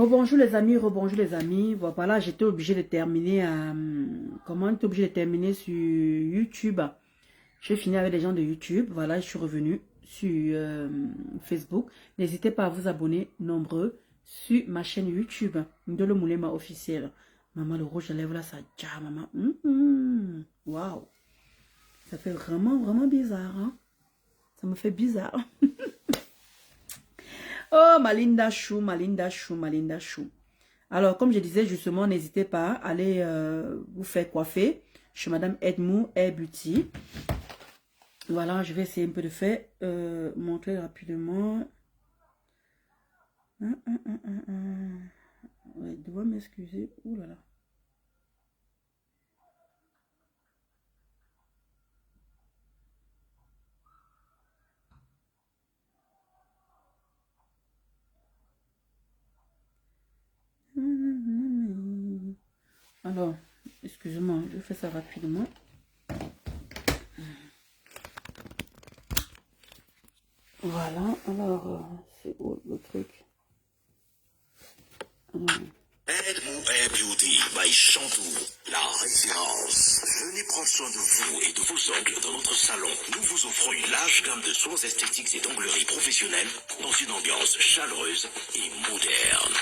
Rebonjour les amis, rebonjour les amis. Voilà, j'étais obligée de terminer. Comment j'étais obligée de terminer sur YouTube. J'ai fini avec les gens de YouTube. Voilà, je suis revenue sur Facebook. N'hésitez pas à vous abonner nombreux sur ma chaîne YouTube de le Moulema officiel. Maman, le rouge à lèvres là, ça tcha, maman. Waouh, ça fait vraiment bizarre. Hein? Ça me fait bizarre. Oh, ma linda chou, ma linda chou, ma linda chou. Alors, comme je disais justement, n'hésitez pas à aller vous faire coiffer chez Madame Edmou Hair Beauty. Voilà, je vais essayer un peu de faire, montrer rapidement. Ouais, dois m'excuser. Ouh là là. Alors, excusez-moi, je fais ça rapidement. Voilà, alors, c'est où le truc? Edmou Hair Beauty by Chantou, la référence. Venez prendre soin de vous et de vos ongles dans notre salon. Nous vous offrons une large gamme de soins esthétiques et d'onglerie professionnelle dans une ambiance chaleureuse et moderne.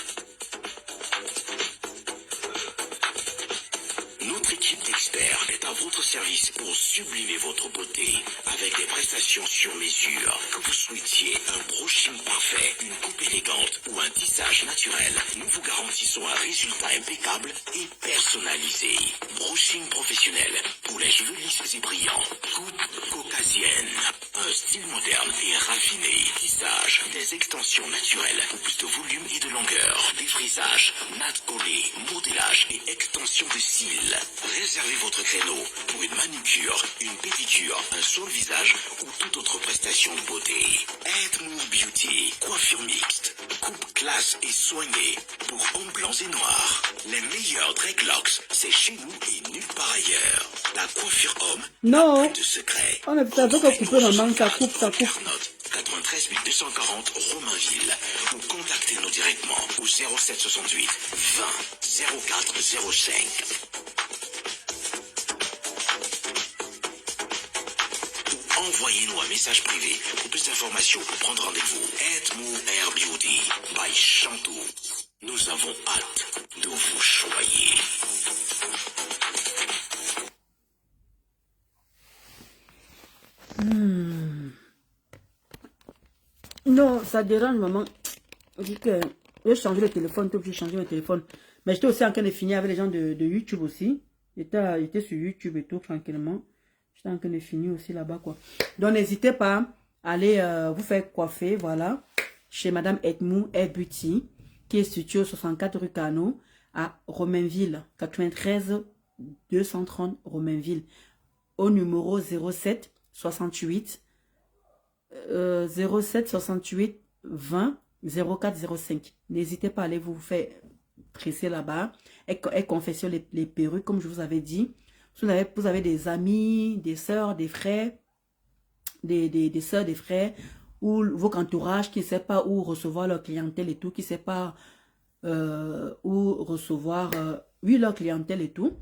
Notre équipe d'experts est à votre service pour sublimer votre beauté avec des prestations sur mesure. Que vous souhaitiez un brushing parfait, une coupe élégante ou un tissage naturel, nous vous garantissons un résultat impeccable et personnalisé. Brushing professionnel pour les cheveux lisses et brillants. Coupe caucasienne. Un style moderne et raffiné. Tissage. Des extensions naturelles pour plus de volume et de longueur. Défrisage. Natte collée. Modelage et extension de cils. Réservez votre créneau pour une manucure, une pédicure, un soin de visage ou toute autre prestation de beauté. Edmou Beauty. Coiffure mixte. Coupe classe et soignée pour hommes blancs et noirs. Les meilleurs dreadlocks, c'est chez nous et nulle part ailleurs. La coiffure homme Non. n'a plus de secret. On a fait un peu couper maman, ça coupe, ça coupe. 93 240 Romainville. Ou contactez-nous directement au 07 68 20 04 05. Envoyez-nous un message privé pour plus d'informations pour prendre rendez-vous. Edmou Hair Beauty by Chantou. Nous avons hâte de vous choyer. Non, ça dérange maman. On dit que j'ai changé le téléphone, j'ai changé mon téléphone. Mais j'étais aussi en train de finir avec les gens de YouTube aussi. J'étais sur YouTube et tout, tranquillement. J'étais en train de finir aussi là-bas, quoi. Donc, n'hésitez pas à aller vous faire coiffer, voilà, chez Madame Edmou Hair Beauty, qui est située au 64 rue Cano, à Romainville, 93 230 Romainville, au numéro 07 68 07 68 20 04 05. N'hésitez pas à aller vous faire tresser là-bas et confectionne les perruques, comme je vous avais dit. Vous avez des amis, des sœurs, des frères, des sœurs, des frères, ou votre entourage qui ne sait pas où recevoir leur clientèle et tout, qui ne sait pas où recevoir oui, leur clientèle et tout.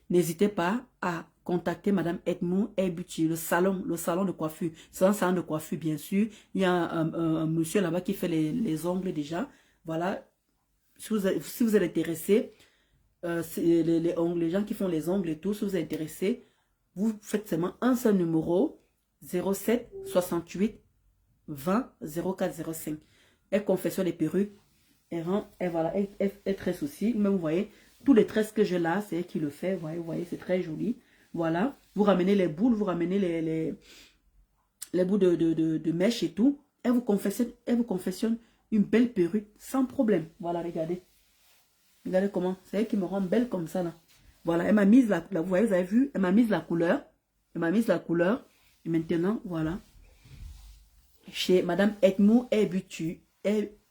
N'hésitez pas à contacter Madame Edmou Hair Beauty, le salon de coiffure. C'est un salon de coiffure, bien sûr. Il y a un monsieur là-bas qui fait les ongles déjà. Voilà. Si vous êtes intéressé, les gens qui font les ongles et tout, si vous êtes intéressé, vous faites seulement un seul numéro, 07 68 20 04 05. Elle confectionne les perruques. Voilà, elle tresse aussi. Mais vous voyez, tous les tresses que j'ai là, c'est elle qui le fait. Vous voyez, c'est très joli. Voilà. Vous ramenez les boules, vous ramenez les bouts de mèche et tout. Elle vous confectionne une belle perruque sans problème. Voilà, regardez. Regardez comment. C'est elle qui me rend belle comme ça, là. Voilà, elle m'a mise vous voyez, vous avez vu, elle m'a mise la couleur. Elle m'a mise la couleur. Et maintenant, voilà. Chez Madame Edmou Hair Beauty.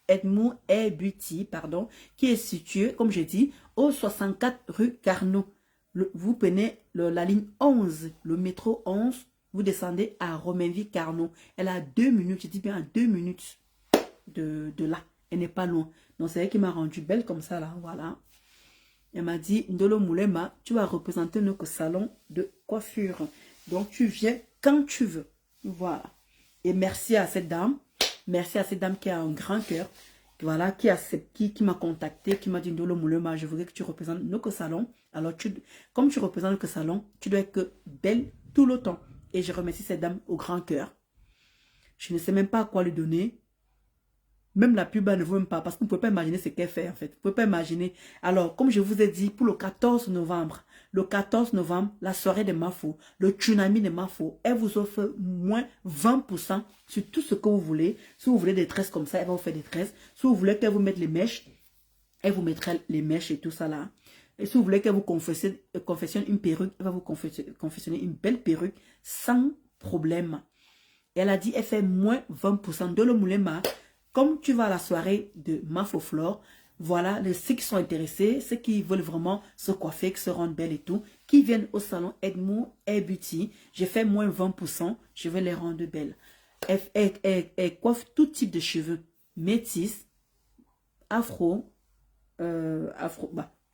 Edmou Hair Beauty, pardon, qui est située, comme je dis, au 64 rue Carnot. Vous prenez la ligne 11, le métro 11, vous descendez à Romainville Carnot. Elle a 2 minutes, je dis bien à 2 minutes de là. Elle n'est pas loin. Donc, c'est elle qui m'a rendue belle comme ça, là. Voilà. Elle m'a dit, Ndolo Moulema, tu vas représenter notre salon de coiffure. Donc, tu viens quand tu veux. Voilà. Et merci à cette dame. Merci à cette dame qui a un grand cœur. Voilà, qui m'a contacté, qui m'a dit, Ndolo Moulema, je voudrais que tu représentes notre salon. Alors, comme tu représentes notre salon, tu dois être belle tout le temps. Et je remercie cette dame au grand cœur. Je ne sais même pas à quoi lui donner. Même la pub, elle ne vaut même pas. Parce que vous ne pouvez pas imaginer ce qu'elle fait, en fait. Vous ne pouvez pas imaginer. Alors, comme je vous ai dit, pour le 14 novembre, la soirée de Mafo, le tsunami de Mafo, elle vous offre moins 20% sur tout ce que vous voulez. Si vous voulez des tresses comme ça, elle va vous faire des tresses. Si vous voulez qu'elle vous mette les mèches, elle vous mettra les mèches et tout ça là. Et si vous voulez qu'elle vous confectionne une perruque, elle va vous confectionner une belle perruque sans problème. Et elle a dit, elle fait moins 20% de le moulema. Comme tu vas à la soirée de Mafoflore, voilà, ceux qui sont intéressés, ceux qui veulent vraiment se coiffer, se rendre belle et tout, qui viennent au salon Edmond Hair Beauty, j'ai fait moins 20%, je vais les rendre belles. Elle coiffe tout type de cheveux, métis, afro,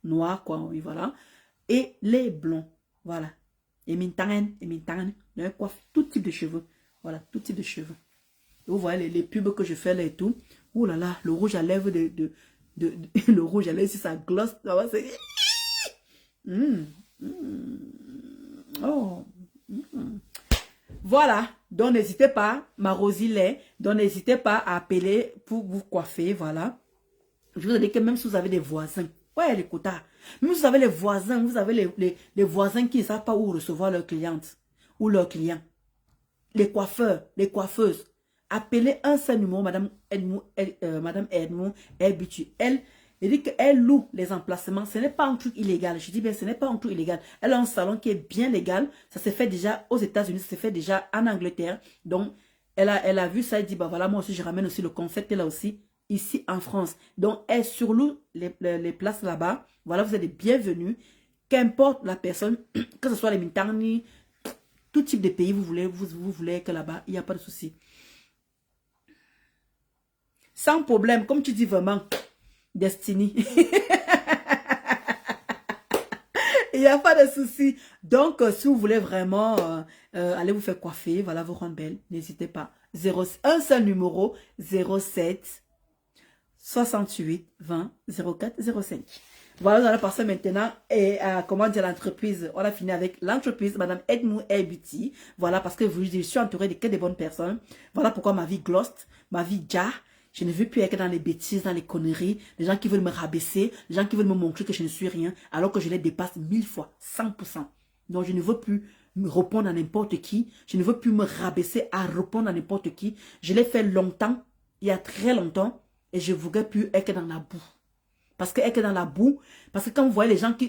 noir, quoi, oui, voilà, et les blonds, voilà. Et mintangen, elle coiffe tout type de cheveux, voilà, tout type de cheveux. Vous voyez les pubs que je fais là et tout. Oh là là, le rouge à lèvres le rouge à lèvres, si ça gloss, ça va, c'est... Oh. Voilà. Donc, n'hésitez pas, ma Rosile, donc n'hésitez pas à appeler pour vous coiffer, voilà. Je vous ai dit que même si vous avez des voisins, ouais, les quotas, même si vous avez les voisins, vous avez les voisins qui ne savent pas où recevoir leurs clientes ou leurs clients. Les coiffeurs, les coiffeuses. Appelez un seul numéro, Madame Edmond Hair Beauty. Elle dit qu'elle loue les emplacements. Ce n'est pas un truc illégal. Je dis bien, ce n'est pas un truc illégal. Elle a un salon qui est bien légal. Ça s'est fait déjà aux États-Unis, ça s'est fait déjà en Angleterre. Donc, elle a vu ça. Elle dit, bah voilà, moi aussi, je ramène aussi le concept là aussi, ici en France. Donc, elle surloue les places là-bas. Voilà, vous êtes les bienvenus. Qu'importe la personne, que ce soit les Mintani, tout type de pays vous voulez que là-bas, il n'y a pas de souci. Sans problème, comme tu dis vraiment, Destiny. Il n'y a pas de souci. Donc, si vous voulez vraiment aller vous faire coiffer, voilà, vous rendre belle, n'hésitez pas. Un seul numéro, 07 68 20 04 05. Voilà, nous allons passer maintenant et comment dire l'entreprise. On a fini avec l'entreprise Madame Edmond Hair Beauty. Voilà, parce que je suis entourée de que des bonnes personnes. Voilà pourquoi ma vie gloss, ma vie ja. Je ne veux plus être dans les bêtises, dans les conneries, les gens qui veulent me rabaisser, les gens qui veulent me montrer que je ne suis rien, alors que je les dépasse 1000 fois, 100%. Donc je ne veux plus me répondre à n'importe qui. Je ne veux plus me rabaisser à répondre à n'importe qui. Je l'ai fait longtemps, il y a très longtemps, et je ne voudrais plus être dans la boue. Parce que être dans la boue, parce que quand vous voyez les gens qui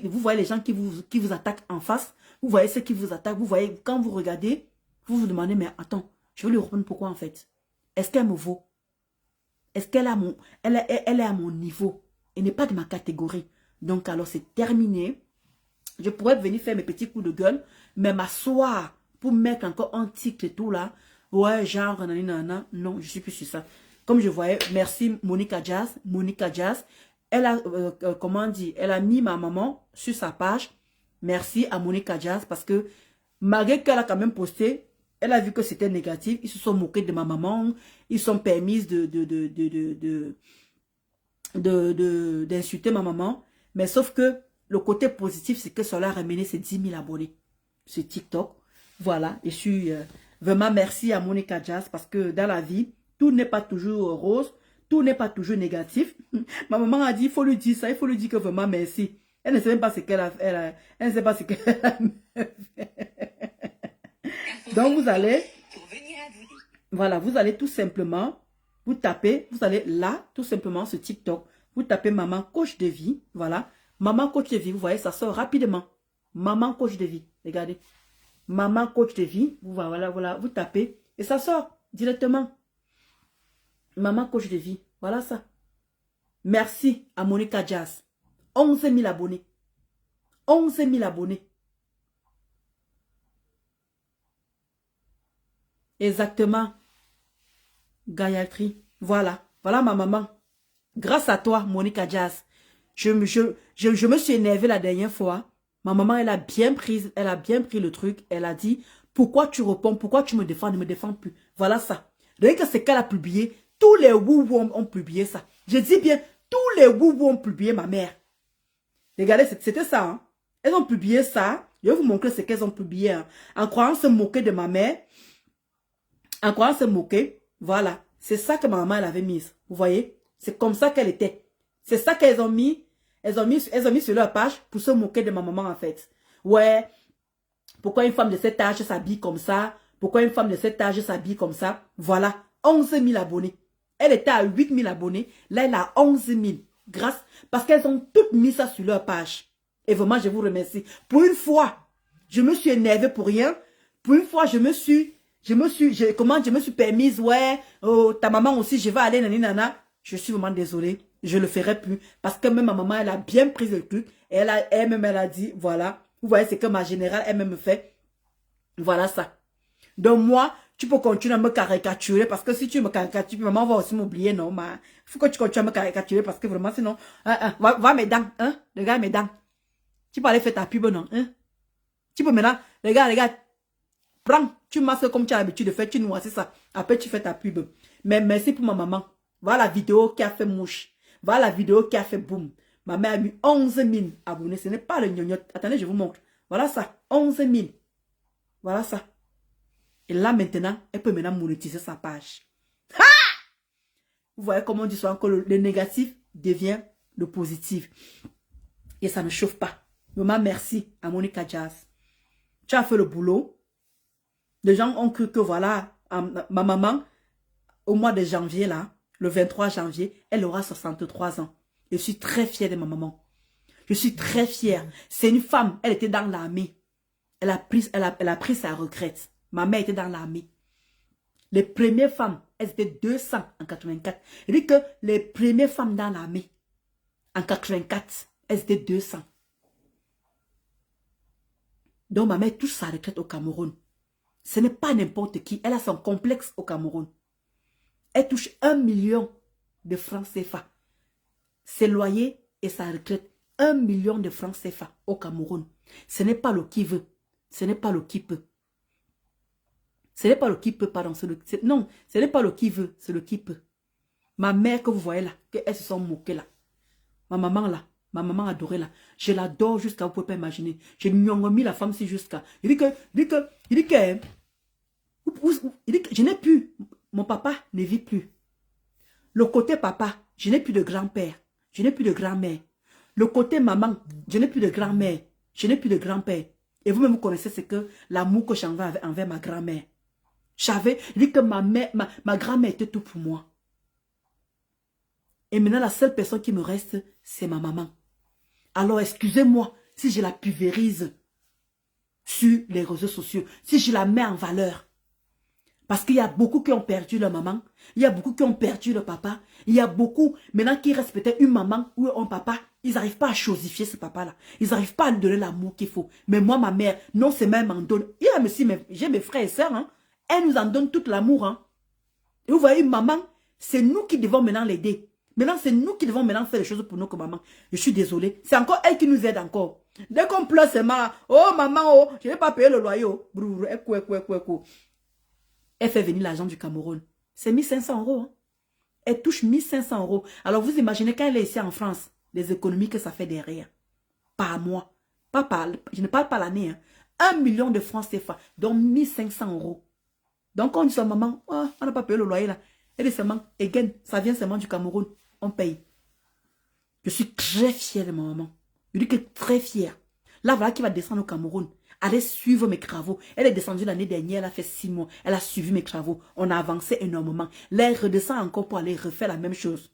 vous attaquent en face, vous voyez ceux qui vous attaquent, vous voyez, quand vous regardez, vous vous demandez, mais attends, je vais lui répondre pourquoi en fait? Est-ce qu'elle me vaut? Est-ce qu'elle elle est à mon niveau? Elle n'est pas de ma catégorie. Donc alors c'est terminé. Je pourrais venir faire mes petits coups de gueule, mais m'asseoir pour mettre encore un titre et tout là. Ouais, genre, nanana, non, je suis plus sur ça. Comme je voyais, merci Monica Jazz. Monica Jazz, elle a, comment dire, elle a mis ma maman sur sa page. Merci à Monica Jazz parce que malgré qu'elle a quand même posté, elle a vu que c'était négatif. Ils se sont moqués de ma maman. Ils sont permis d'insulter ma maman. Mais sauf que le côté positif, c'est que cela a ramené ses 10 000 abonnés sur TikTok. Voilà. Et je suis vraiment merci à Monica Jazz parce que dans la vie, tout n'est pas toujours rose. Tout n'est pas toujours négatif. Ma maman a dit, il faut lui dire ça. Il faut lui dire que vraiment merci. Elle ne sait même pas ce qu'elle a fait. Elle ne sait pas ce qu'elle a fait. Donc, vous allez, voilà, vous allez tout simplement, vous tapez, vous allez là, tout simplement, sur TikTok, vous tapez maman coach de vie, voilà, maman coach de vie, vous voyez, ça sort rapidement, maman coach de vie, regardez, maman coach de vie, voilà, vous tapez, et ça sort directement, maman coach de vie, voilà ça. Merci à Monica Jazz, 11 000 abonnés, 11 000 abonnés. Exactement. Gayatri. Voilà. Voilà ma maman. Grâce à toi, Monica Jazz, je me suis énervée la dernière fois. Ma maman, elle a bien pris le truc. Elle a dit, pourquoi tu réponds, pourquoi tu me défends, ne me défends plus. Voilà ça. Regardez que c'est qu'elle a publié. Tous les wou ont publié ça. Je dis bien, tous les wou ont publié ma mère. Regardez, c'était ça. Hein. Elles ont publié ça. Je vais vous montrer ce qu'elles ont publié. Hein. En croyant se moquer de ma mère. En croyant se moquer. Voilà. C'est ça que ma maman elle avait mise. Vous voyez? C'est comme ça qu'elle était. C'est ça qu'elles ont mis. Elles ont mis sur leur page pour se moquer de ma maman en fait. Ouais. Pourquoi une femme de cet âge s'habille comme ça? Pourquoi une femme de cet âge s'habille comme ça? Voilà. 11 000 abonnés. Elle était à 8 000 abonnés. Là, elle a 11 000. Grâce. Parce qu'elles ont toutes mis ça sur leur page. Et vraiment, je vous remercie. Pour une fois, je me suis énervée pour rien. Pour une fois, je me suis permise, ouais, oh, ta maman aussi, je vais aller, nana. Je suis vraiment désolée. Je le ferai plus. Parce que même ma maman, elle a bien pris le truc. Et elle-même, elle a dit, voilà. Vous voyez, c'est que ma générale, elle-même me fait. Voilà ça. Donc moi, tu peux continuer à me caricaturer. Parce que si tu me caricatures, maman va aussi m'oublier, non, il faut que tu continues à me caricaturer. Parce que vraiment, sinon, va mes dents, hein. Regarde mes dents. Tu peux aller faire ta pub, non, hein. Tu peux maintenant, regarde. Prends, tu masques comme tu as l'habitude de faire, tu noises ça. Après, tu fais ta pub. Mais merci pour ma maman. Voilà la vidéo qui a fait mouche. Voilà la vidéo qui a fait boum. Ma mère a mis 11 000 abonnés. Ce n'est pas le gnognon. Attendez, je vous montre. Voilà ça. 11 000. Voilà ça. Et là, maintenant, elle peut maintenant monétiser sa page. Ha! Vous voyez comment on dit souvent que le négatif devient le positif. Et ça ne chauffe pas. Maman, merci à Monica Jazz. Tu as fait le boulot. Les gens ont cru que voilà, ma maman, au mois de janvier, là, le 23 janvier, elle aura 63 ans. Je suis très fière de ma maman. Je suis très fière. C'est une femme, elle était dans l'armée. Elle a pris sa retraite. Ma mère était dans l'armée. Les premières femmes, elles étaient 200 en 84. Je dis que les premières femmes dans l'armée, en 84, elles étaient 200. Donc ma mère touche sa retraite au Cameroun. Ce n'est pas n'importe qui. Elle a son complexe au Cameroun. Elle touche 1 million de francs CFA. Ses loyers et sa retraite. 1 million de francs CFA au Cameroun. Ce n'est pas le qui veut. Ce n'est pas le qui peut. Ce n'est pas le qui peut, pardon. Non, ce n'est pas le qui veut, c'est le qui peut. Ma mère que vous voyez là, qu'elles se sont moquées là. Ma maman là, ma maman adorée là. Je l'adore jusqu'à vous pouvez pas imaginer. Je lui ai mis la femme si jusqu'à. Il dit que je n'ai plus, mon papa ne vit plus. Le côté papa, je n'ai plus de grand-père, je n'ai plus de grand-mère. Le côté maman, je n'ai plus de grand-mère, je n'ai plus de grand-père. Et vous-même, vous connaissez ce que l'amour que j'avais envers ma grand-mère. Je dis que ma grand-mère était tout pour moi. Et maintenant, la seule personne qui me reste, c'est ma maman. Alors, excusez-moi si je la pulvérise sur les réseaux sociaux, si je la mets en valeur. Parce qu'il y a beaucoup qui ont perdu leur maman. Il y a beaucoup qui ont perdu leur papa. Il y a beaucoup, maintenant, qui respectaient une maman ou un papa. Ils n'arrivent pas à chosifier ce papa-là. Ils n'arrivent pas à lui donner l'amour qu'il faut. Mais moi, ma mère, non seulement elle m'en donne. J'ai mes frères et sœurs. Hein. Elle nous en donne tout l'amour. Hein. Et vous voyez, maman, c'est nous qui devons maintenant l'aider. Maintenant, c'est nous qui devons maintenant faire les choses pour nous que maman. Je suis désolée. C'est encore elle qui nous aide encore. Dès qu'on pleure, c'est mal. Oh, maman, oh, je ne vais pas payer le loyer. Oh. Elle fait venir l'argent du Cameroun. C'est 1 500 €. Hein. Elle touche 1 500 €. Alors vous imaginez quand elle est ici en France, les économies que ça fait derrière. Par mois. Je ne parle pas l'année. Hein. 1 million de francs CFA. Donc 1 500 €. Donc quand on dit ça, maman, oh, on n'a pas payé le loyer là. Elle dit seulement, again, ça vient seulement du Cameroun. On paye. Je suis très fière de ma maman. Je dis que très fière. Là, voilà qui va descendre au Cameroun. Allez suivre mes travaux. Elle est descendue l'année dernière, elle a fait 6 mois. Elle a suivi mes travaux. On a avancé énormément. Là, elle redescend encore pour aller refaire la même chose.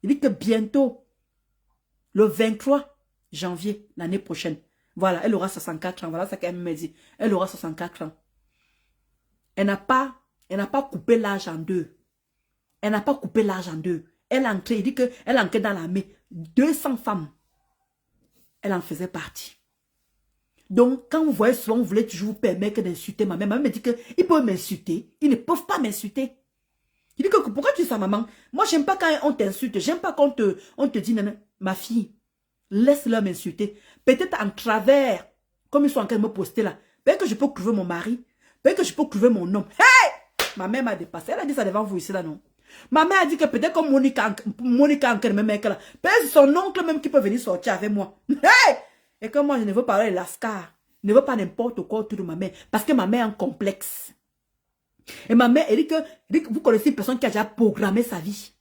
Il dit que bientôt, le 23 janvier, l'année prochaine, voilà, elle aura 64 ans. Voilà ce qu'elle m'a dit. Elle aura 64 ans. Elle n'a pas coupé l'âge en deux. Elle n'a pas coupé l'âge en deux. Elle a entré, il dit qu'elle est entrée dans l'armée. 200 femmes. Elle en faisait partie. Donc, quand vous voyez souvent, vous voulez toujours vous permettre d'insulter ma mère. Ma mère me dit qu'ils peuvent m'insulter. Ils ne peuvent pas m'insulter. Il dit que pourquoi tu dis ça, maman? Moi, j'aime pas quand on t'insulte. J'aime pas quand on te dit, non, ma fille, laisse-leur m'insulter. Peut-être en travers, comme ils sont en train de me poster là. Peut-être que je peux crever mon mari. Peut-être que je peux crever mon homme. Hey! Ma mère m'a dépassé. Elle a dit ça devant vous ici là, non? Ma mère a dit que peut-être comme Monica même mec là. Peut-être c'est son oncle même qui peut venir sortir avec moi. Hey! Et que moi, je ne veux pas aller lascar. Je ne veux pas n'importe quoi autour de ma mère. Parce que ma mère a un complexe. Et ma mère, elle dit que vous connaissez une personne qui a déjà programmé sa vie.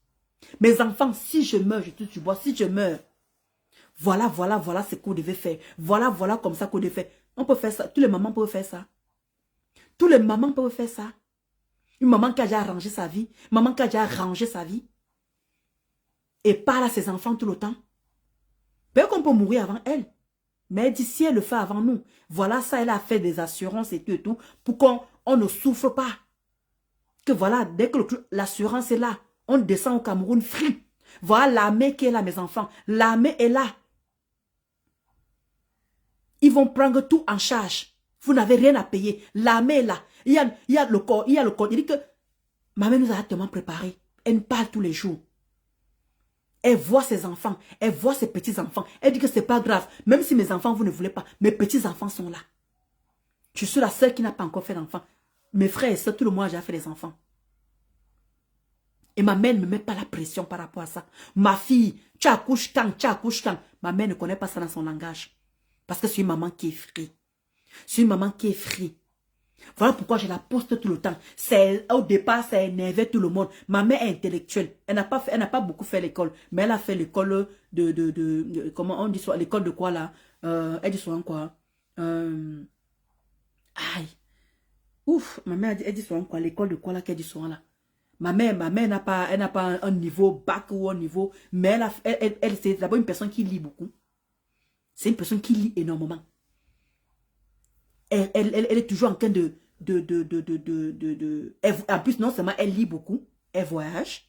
Mes enfants, si je meurs, je touche du bois, si je meurs, voilà ce qu'on devait faire. Voilà comme ça qu'on devait faire. On peut faire ça. Tous les mamans peuvent faire ça. Tous les mamans peuvent faire ça. Une maman qui a déjà arrangé sa vie. Une maman qui a déjà arrangé sa vie. Et parle à ses enfants tout le temps. Peut-être qu'on peut mourir avant elle. Mais elle dit, si elle le fait avant nous, voilà ça, elle a fait des assurances et tout, pour qu'on ne souffre pas. Que voilà, dès que l'assurance est là, on descend au Cameroun free. Voilà l'armée qui est là, mes enfants. L'armée est là. Ils vont prendre tout en charge. Vous n'avez rien à payer. L'armée est là. Il y a le corps. Il dit que ma mère nous a tellement préparé. Elle nous parle tous les jours. Elle voit ses enfants. Elle voit ses petits-enfants. Elle dit que c'est pas grave. Même si mes enfants, vous ne voulez pas. Mes petits-enfants sont là. Je suis la seule qui n'a pas encore fait d'enfants. Mes frères et soeurs, tout le monde a déjà fait des enfants. Et ma mère ne me met pas la pression par rapport à ça. Ma fille, tu accouches quand? Ma mère ne connaît pas ça dans son langage. Parce que c'est une maman qui est free. C'est une maman qui est free. Voilà pourquoi je la poste tout le temps. Au départ, ça énervait tout le monde. Ma mère est intellectuelle. Elle n'a pas beaucoup fait l'école. Mais elle a fait l'école comment on dit ça? L'école de quoi là? Elle dit souvent quoi? Aïe. Ouf, ma mère elle dit souvent quoi? L'école de quoi là qu'elle dit souvent là? Ma mère n'a pas un niveau bac ou un niveau. Mais elle c'est d'abord une personne qui lit beaucoup. C'est une personne qui lit énormément. Elle est toujours en train en plus, non seulement elle lit beaucoup, elle voyage.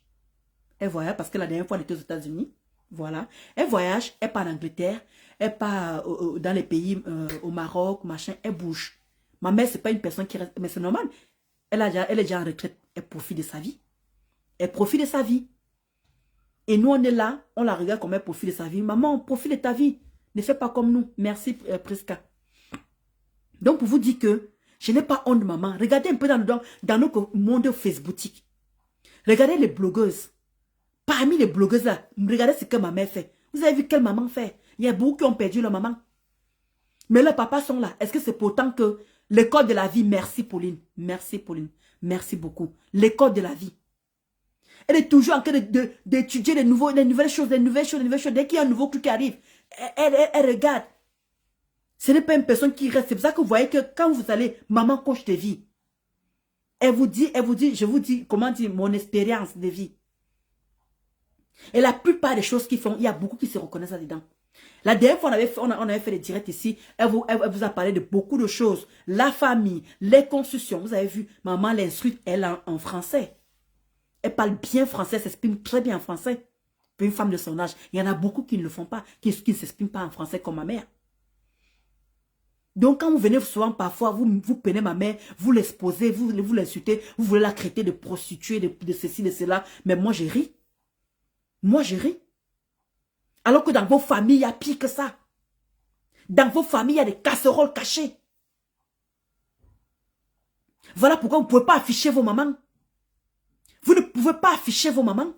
Elle voyage parce que la dernière fois, elle était aux États-Unis. Voilà. Elle voyage, elle part en Angleterre, elle part dans les pays, au Maroc, machin, elle bouge. Ma mère, c'est pas une personne qui reste, mais c'est normal. Elle est déjà en retraite, elle profite de sa vie. Elle profite de sa vie. Et nous, on est là, on la regarde comme elle profite de sa vie. Maman, profite de ta vie. Ne fais pas comme nous. Merci, Prisca. Donc, pour vous dire que je n'ai pas honte de maman. Regardez un peu dans notre monde Facebooktique. Regardez les blogueuses. Parmi les blogueuses là, regardez ce que ma mère fait. Vous avez vu quelle maman fait? Il y a beaucoup qui ont perdu leur maman. Mais leurs papas sont là. Est-ce que c'est pourtant que l'école de la vie, merci Pauline. Merci Pauline. Merci beaucoup. L'école de la vie. Elle est toujours en train d'étudier les nouvelles choses. Dès qu'il y a un nouveau truc qui arrive, elle regarde. Ce n'est pas une personne qui reste. C'est pour ça que vous voyez que quand vous allez, maman coach de vie, elle vous dit, je vous dis, comment dire, mon expérience de vie. Et la plupart des choses qu'ils font, il y a beaucoup qui se reconnaissent là-dedans. La dernière fois, on avait fait des directs ici, elle vous a parlé de beaucoup de choses. La famille, les constructions, vous avez vu, maman l'instruit, elle en français. Elle parle bien français, elle s'exprime très bien en français. Une femme de son âge, il y en a beaucoup qui ne le font pas, qui ne s'expriment pas en français comme ma mère. Donc, quand vous venez souvent, parfois, vous prenez ma mère, vous l'exposez, vous l'insultez, vous voulez la traiter de prostituée, de ceci, de cela. Mais moi, je ris. Moi, je ris. Alors que dans vos familles, il y a pire que ça. Dans vos familles, il y a des casseroles cachées. Voilà pourquoi vous ne pouvez pas afficher vos mamans. Vous ne pouvez pas afficher vos mamans.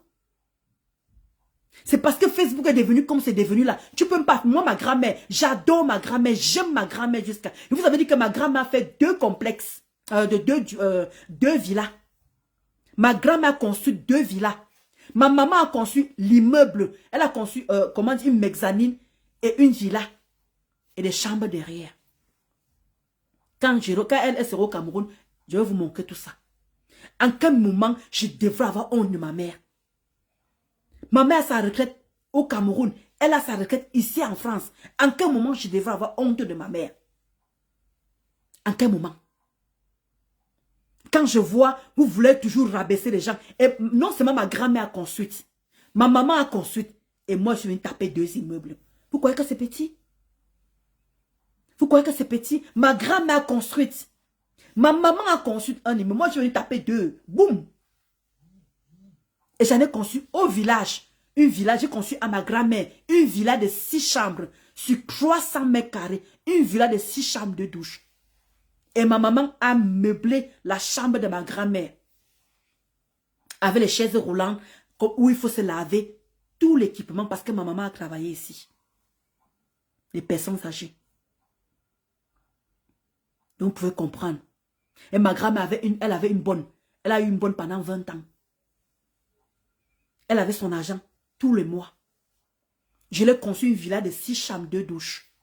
C'est parce que Facebook est devenu comme c'est devenu là. Tu peux pas. Moi, ma grand-mère, j'adore ma grand-mère, j'aime ma grand-mère jusqu'à. Vous avez dit que ma grand-mère a fait 2 complexes, 2 villas. Ma grand-mère a construit 2 villas. Ma maman a construit l'immeuble. Elle a construit, comment dire, une mezzanine et une villa. Et des chambres derrière. Quand elle sera au Cameroun, je vais vous montrer tout ça. En quel moment je devrais avoir honte de ma mère? Ma mère a sa retraite au Cameroun. Elle a sa retraite ici en France. En quel moment je devrais avoir honte de ma mère? En quel moment? Quand je vois, vous voulez toujours rabaisser les gens. Et non seulement ma grand-mère a construit. Ma maman a construit. Et moi, je viens taper 2 immeubles. Vous croyez que c'est petit? Vous croyez que c'est petit? Ma grand-mère a construit. Ma maman a construit un immeuble. Moi, je viens taper 2. Boum! Et j'en ai conçu au village. Une villa, j'ai conçu à ma grand-mère. Une villa de 6 chambres. Sur 300 mètres carrés. Une villa de 6 chambres de douche. Et ma maman a meublé la chambre de ma grand-mère. Avec les chaises roulantes où il faut se laver. Tout l'équipement parce que ma maman a travaillé ici. Les personnes âgées. Donc vous pouvez comprendre. Et ma grand-mère avait une bonne. Elle a eu une bonne pendant 20 ans. Elle avait son argent tous les mois. Je l'ai conçu une villa de 6 chambres, 2 douches.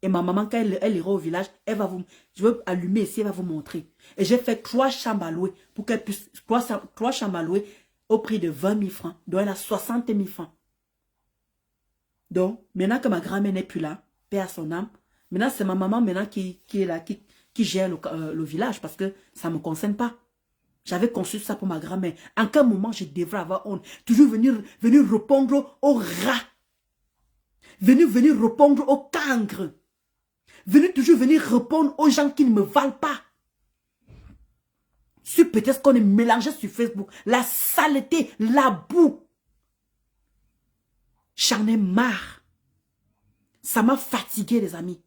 Et ma maman, quand elle ira au village, elle va vous... Je veux allumer ici, elle va vous montrer. Et j'ai fait 3 chambres à louer pour qu'elle puisse... 3 chambres à louer au prix de 20 000 francs. Donc elle a 60 000 francs. Donc, maintenant que ma grand-mère n'est plus là, paix à son âme, maintenant c'est ma maman maintenant qui est là, qui gère le village parce que ça ne me concerne pas. J'avais conçu ça pour ma grand-mère. En quel moment je devrais avoir honte? Toujours venir répondre aux rats. Venir répondre aux cancres. Toujours venir répondre aux gens qui ne me valent pas. Sur peut-être qu'on est mélangé sur Facebook. La saleté, la boue. J'en ai marre. Ça m'a fatigué, les amis.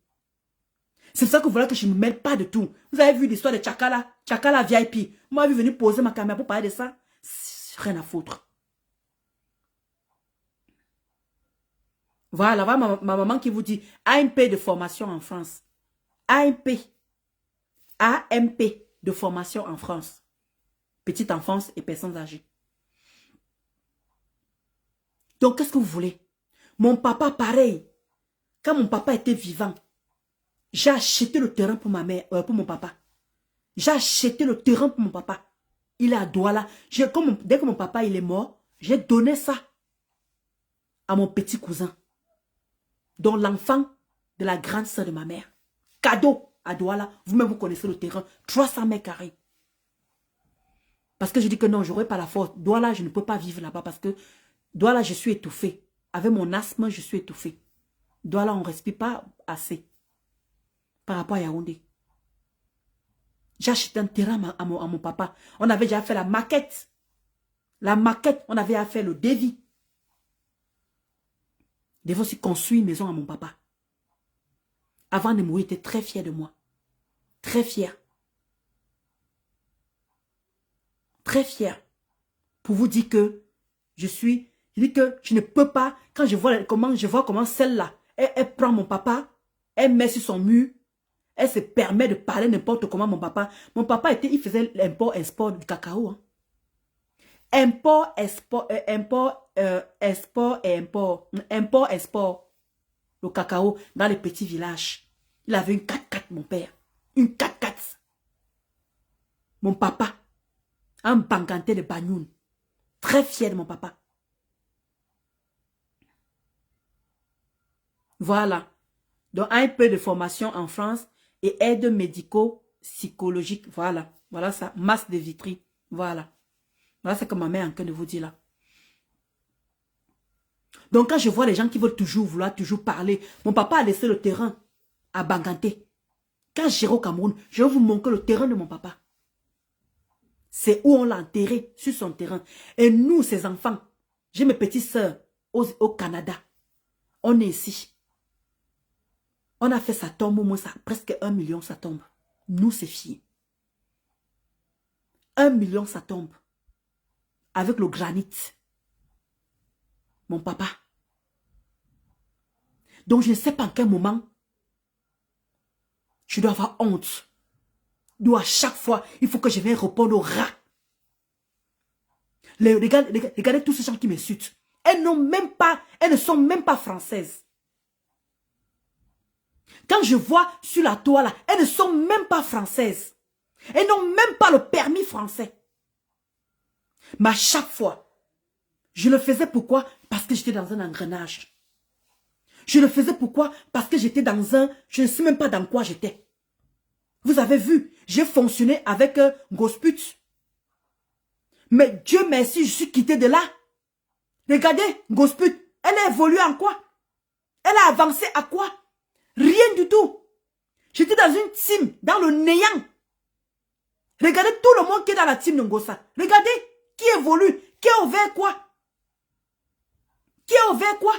C'est pour ça que voilà que je ne me mêle pas de tout. Vous avez vu l'histoire de Tchakala? Tchakala VIP. Moi, je suis venu poser ma caméra pour parler de ça. Rien à foutre. Voilà, ma maman qui vous dit AMP de formation en France. AMP. AMP de formation en France. Petite enfance et personnes âgées. Donc, qu'est-ce que vous voulez? Mon papa, pareil. Quand mon papa était vivant, j'ai acheté le terrain pour ma mère, pour mon papa. J'ai acheté le terrain pour mon papa. Il est à Douala. Dès que mon papa il est mort, j'ai donné ça à mon petit cousin. Donc l'enfant de la grande sœur de ma mère. Cadeau à Douala. Vous-même vous connaissez le terrain. 300 mètres carrés. Parce que je dis que non, je n'aurai pas la force. Douala, je ne peux pas vivre là-bas parce que Douala, je suis étouffée. Avec mon asthme, je suis étouffée. Douala, on ne respire pas assez. Par rapport à Yaoundé. J'ai acheté un terrain à mon papa. On avait déjà fait la maquette. La maquette, on avait fait le devis. Je devais aussi construire une maison à mon papa. Avant de mourir, il était très fier de moi. Très fier. Très fier. Pour vous dire que je dis que je ne peux pas, quand je vois comment celle-là, elle prend mon papa, elle met sur son mur, elle se permet de parler n'importe comment mon papa. Mon papa, il faisait l'import-export du cacao. Hein. Import-export et import. Import-export. Le cacao dans les petits villages. Il avait une 4x4, mon père. Une 4x4. Mon papa. Un banganté de Bagnoun. Très fier de mon papa. Voilà. Donc, un peu de formation en France et aide médico-psychologique. Voilà. Voilà ça. Masse de Vitry. Voilà. Voilà ce que ma mère est en train de vous dire là. Donc, quand je vois les gens qui veulent vouloir toujours parler, mon papa a laissé le terrain à Banganté. Quand j'irai au Cameroun, je vais vous montrer le terrain de mon papa. C'est où on l'a enterré, sur son terrain. Et nous, ses enfants, j'ai mes petites sœurs au Canada. On est ici. On a fait sa tombe, au moins presque 1 million, ça tombe. Nous, ses filles. 1 million, ça tombe. Avec le granit. Mon papa. Donc, je ne sais pas en quel moment je dois avoir honte. Donc, à chaque fois, il faut que je vienne répondre aux rats. Regardez tous ces gens qui m'insultent. Elles ne sont même pas françaises. Quand je vois sur la toile, elles ne sont même pas françaises. Elles n'ont même pas le permis français. Mais à chaque fois, je le faisais pourquoi? Parce que j'étais dans un engrenage. Je le faisais pourquoi? Parce que j'étais dans un... Je ne sais même pas dans quoi j'étais. Vous avez vu, j'ai fonctionné avec Gosput. Mais Dieu merci, je suis quitté de là. Regardez, Gosput, elle a évolué en quoi? Elle a avancé à quoi? Rien du tout. J'étais dans une team, dans le néant. Regardez tout le monde qui est dans la team de Ngossa. Regardez qui évolue, Qui a ouvert quoi? Qui a ouvert quoi?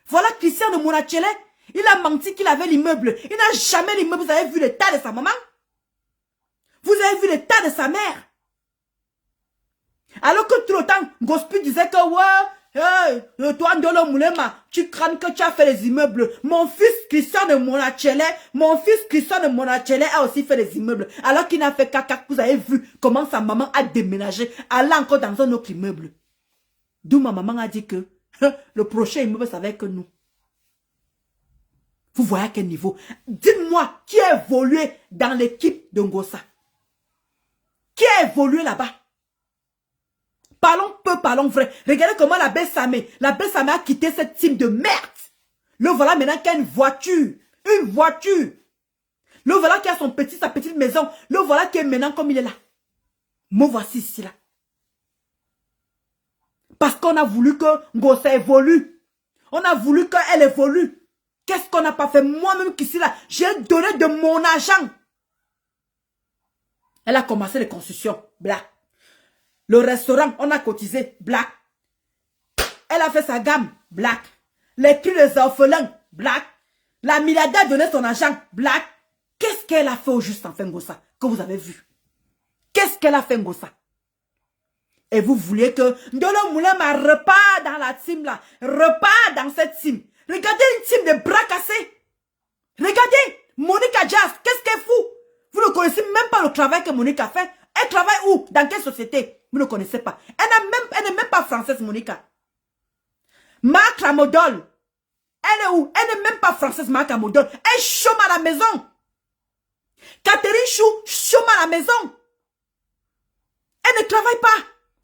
Voilà Christian de Monachele. Il a menti qu'il avait l'immeuble. Il n'a jamais l'immeuble. Vous avez vu l'état de sa maman? Vous avez vu l'état de sa mère? Alors que tout le temps, Gospi disait que ouais, toi Ndolo Moulema, tu crains que tu as fait les immeubles. Mon fils Christian de Monachele a aussi fait les immeubles. Alors qu'il n'a fait caca. Vous avez vu comment sa maman a déménagé, allait encore dans un autre immeuble. D'où ma maman a dit que le prochain immeuble, ça va être que nous. Vous voyez à quel niveau? Dites-moi, qui a évolué dans l'équipe de Ngossa? Qui a évolué là-bas? Parlons peu, parlons vrai. Regardez comment la belle Samé a quitté cette team de merde. Le voilà maintenant qui a une voiture. Une voiture. Le voilà qui a sa petite maison. Le voilà qui est maintenant comme il est là. Me voici ici là. Parce qu'on a voulu que Ngossa évolue. On a voulu qu'elle évolue. Qu'est-ce qu'on n'a pas fait? Moi-même qu'ici là, j'ai donné de mon argent. Elle a commencé les constructions. Black. Le restaurant, on a cotisé. Black. Elle a fait sa gamme. Black. Les cris des orphelins. Black. La milliardaire a donné son argent. Black. Qu'est-ce qu'elle a fait au juste en fin Ngossa que vous avez vu? Qu'est-ce qu'elle a fait Ngossa? Et vous vouliez que Ndolo Moulema repart dans la team là. Repart dans cette team. Regardez une team de bras cassés. Regardez. Monica Jazz. Qu'est-ce qu'elle fout? Vous ne connaissez même pas le travail que Monica fait. Elle travaille où? Dans quelle société? Vous ne connaissez pas. Elle n'est même pas française, Monica. Marc Ramodol. Elle est où? Elle n'est même pas française, Marc Ramodol. Elle chôme à la maison. Catherine Chou chôme à la maison. Elle ne travaille pas.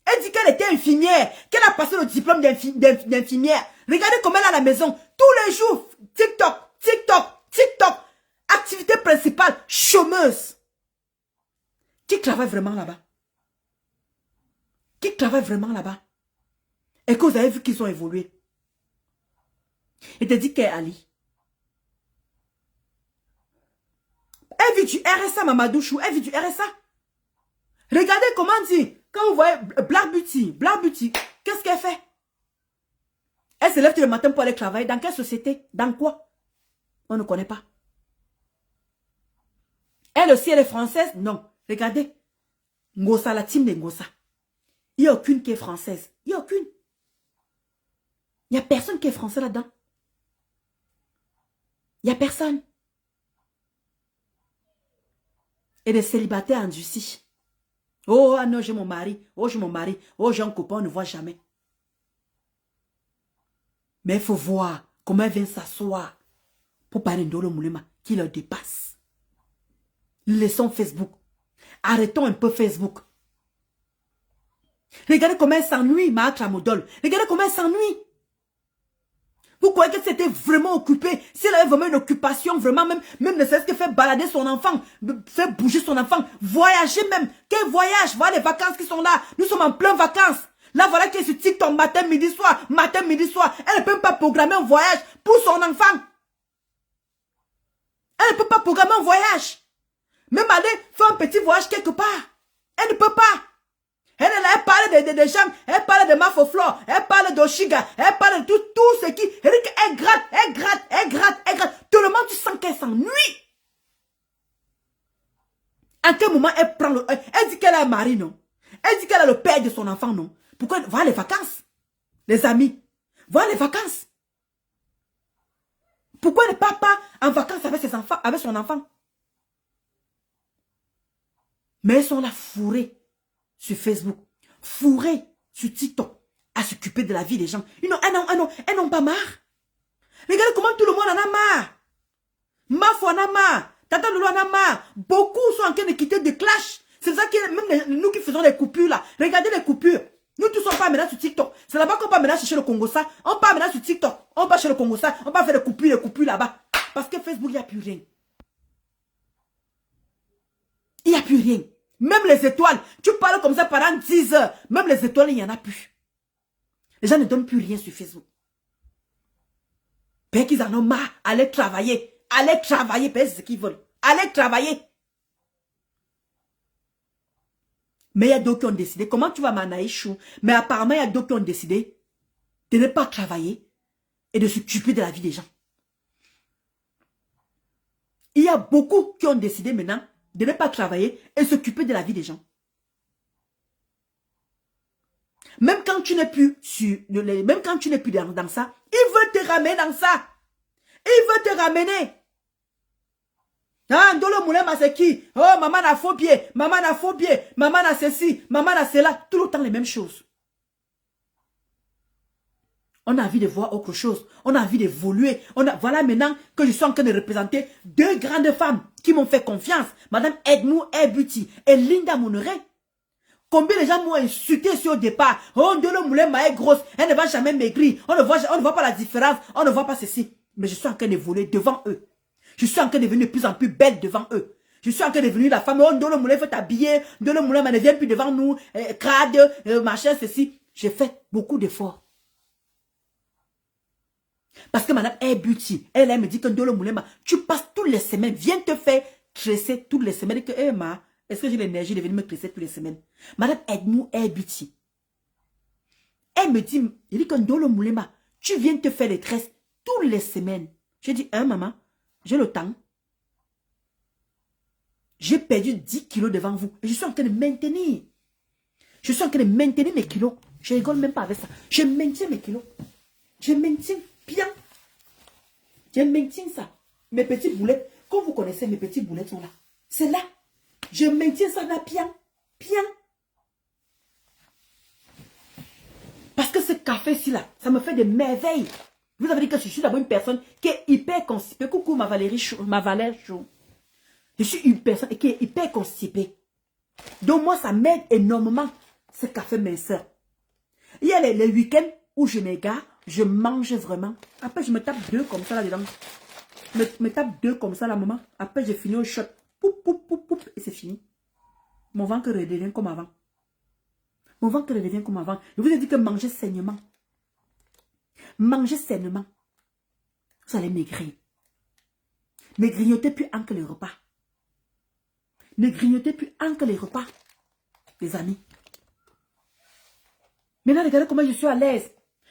Elle dit qu'elle était infirmière. Qu'elle a passé le diplôme d'infirmière. Regardez comment elle est à la maison. Tous les jours. TikTok, TikTok, TikTok. Activité principale, chômeuse. Qui travaille vraiment là-bas? Qui travaille vraiment là-bas? Et que vous avez vu qu'ils ont évolué. Et te dit qu'elle est Ali. Elle vit du RSA, Mamadouchou. Elle vit du RSA. Regardez comment dit. Quand vous voyez Black Beauty, qu'est-ce qu'elle fait? Elle se lève tous le matin pour aller travailler. Dans quelle société? Dans quoi? On ne connaît pas. Elle aussi, elle est française? Non. Regardez. Ngossa, la team de Ngossa. Il n'y a aucune qui est française. Il n'y a aucune. Il n'y a personne qui est français là-dedans. Il n'y a personne. Et des célibataires endurcis. Oh, ah non, j'ai mon mari. Oh, j'ai mon mari. Oh, j'ai un copain, on ne voit jamais. Mais il faut voir comment elle vient s'asseoir pour parler d'Ndolo Moulema qui leur dépasse. Laissons Facebook. Arrêtons un peu Facebook. Regardez comment elle s'ennuie, Marc Ramodol. Regardez comment elle s'ennuie. Vous croyez que c'était vraiment occupé? Si elle avait vraiment une occupation, vraiment même ne serait-ce que faire balader son enfant, faire bouger son enfant, voyager même. Quel voyage? Voilà les vacances qui sont là. Nous sommes en plein vacances. Là, voilà qui est sur TikTok matin, midi, soir. Matin, midi, soir. Elle ne peut pas programmer un voyage pour son enfant. Elle ne peut pas programmer un voyage. Même aller faire un petit voyage quelque part. Elle ne peut pas. Elle parle des gens, elle parle de Mafoflor, elle parle d'Oshiga, elle parle de tout ce qui... Elle gratte. Tout le monde, tu sens qu'elle s'ennuie. À quel moment elle prend le... Elle dit qu'elle a un mari, non? Elle dit qu'elle a le père de son enfant, non? Pourquoi? Voilà les vacances. Les amis. Voilà les vacances. Pourquoi elle ne part pas en vacances avec ses enfants, avec son enfant? Mais elles sont là fourrées sur Facebook, fourrées sur TikTok, à s'occuper de la vie des gens. Elles n'ont pas marre. Regardez comment tout le monde en a marre. Mafo en a marre. Tata Lolo en a marre. Beaucoup sont en train de quitter des clashs. C'est ça que même nous qui faisons les coupures là. Regardez les coupures. Nous tous on part maintenant sur TikTok. C'est là-bas qu'on part maintenant chercher le Congossa. On part maintenant sur TikTok. On part chez le Congossa. On part faire les coupures là-bas. Parce que Facebook, il n'y a plus rien. Il n'y a plus rien. Même les étoiles. Tu parles comme ça pendant 10 heures. Même les étoiles, il n'y en a plus. Les gens ne donnent plus rien sur Facebook. Peut-être qu'ils en ont marre. Allez travailler. Allez travailler. Peut-être c'est ce qu'ils veulent. Allez travailler. Mais il y a d'autres qui ont décidé. Comment tu vas m'anaïchou? Mais apparemment, il y a d'autres qui ont décidé de ne pas travailler et de s'occuper de la vie des gens. Il y a beaucoup qui ont décidé maintenant de ne pas travailler et s'occuper de la vie des gens. Même quand tu n'es plus même quand tu n'es plus dans ça, il veut te ramener dans ça. Il veut te ramener. Ah, Ndolo Moulema, c'est qui? Oh, maman n'a faux pied, maman n'a faux pied, maman n'a ceci, maman n'a cela. Tout le temps les mêmes choses. On a envie de voir autre chose. On a envie d'évoluer. Voilà maintenant que je suis en train de représenter deux grandes femmes qui m'ont fait confiance. Madame Edmou Ebuti et Linda Mounere. Combien de gens m'ont insulté sur le départ? Oh, Ndolo Moulema est grosse. Elle ne va jamais maigrir. On ne voit pas la différence. On ne voit pas ceci. Mais je suis en train d'évoluer devant eux. Je suis en train de devenir de plus en plus belle devant eux. Je suis en train de devenir la femme. Oh, Ndolo Moulema faut t'habiller. Ndolo Moulema ne vient plus devant nous. Crade, machin, ceci. J'ai fait beaucoup d'efforts. Parce que madame est beauty. Elle me dit que Ndolo Moulema, tu passes toutes les semaines, viens te faire tresser toutes les semaines. Et que, est-ce que j'ai l'énergie de venir me tresser toutes les semaines? Madame Edmou est beauty. Elle me dit, il dit que Ndolo Moulema, tu viens te faire les tresses toutes les semaines. J'ai dit, maman, j'ai le temps. J'ai perdu 10 kilos devant vous. Et je suis en train de maintenir. Je suis en train de maintenir mes kilos. Je rigole même pas avec ça. Je maintiens mes kilos. Je maintiens bien. Je maintiens ça. Mes petites boulettes, comme vous connaissez, mes petites boulettes sont là. C'est là. Je maintiens ça là bien. Bien. Parce que ce café-ci là, ça me fait des merveilles. Vous avez dit que je suis d'abord une personne qui est hyper constipée. Coucou ma Valérie Chou, ma Valère Chou. Je suis une personne qui est hyper constipée. Donc moi, ça m'aide énormément, ce café minceur. Il y a les week-ends où je m'égare, je mange vraiment. Après, je me tape deux comme ça là-dedans. Me tape deux comme ça là, maman. Après, j'ai fini au shot. Poup, poup, poup, poup, et c'est fini. Mon ventre redevient comme avant. Mon ventre redevient comme avant. Je vous ai dit que manger sainement. Manger sainement. Vous allez maigrir. Ne grignotez plus entre les repas. Ne grignotez plus entre les repas. Les amis. Maintenant, regardez comment je suis à l'aise.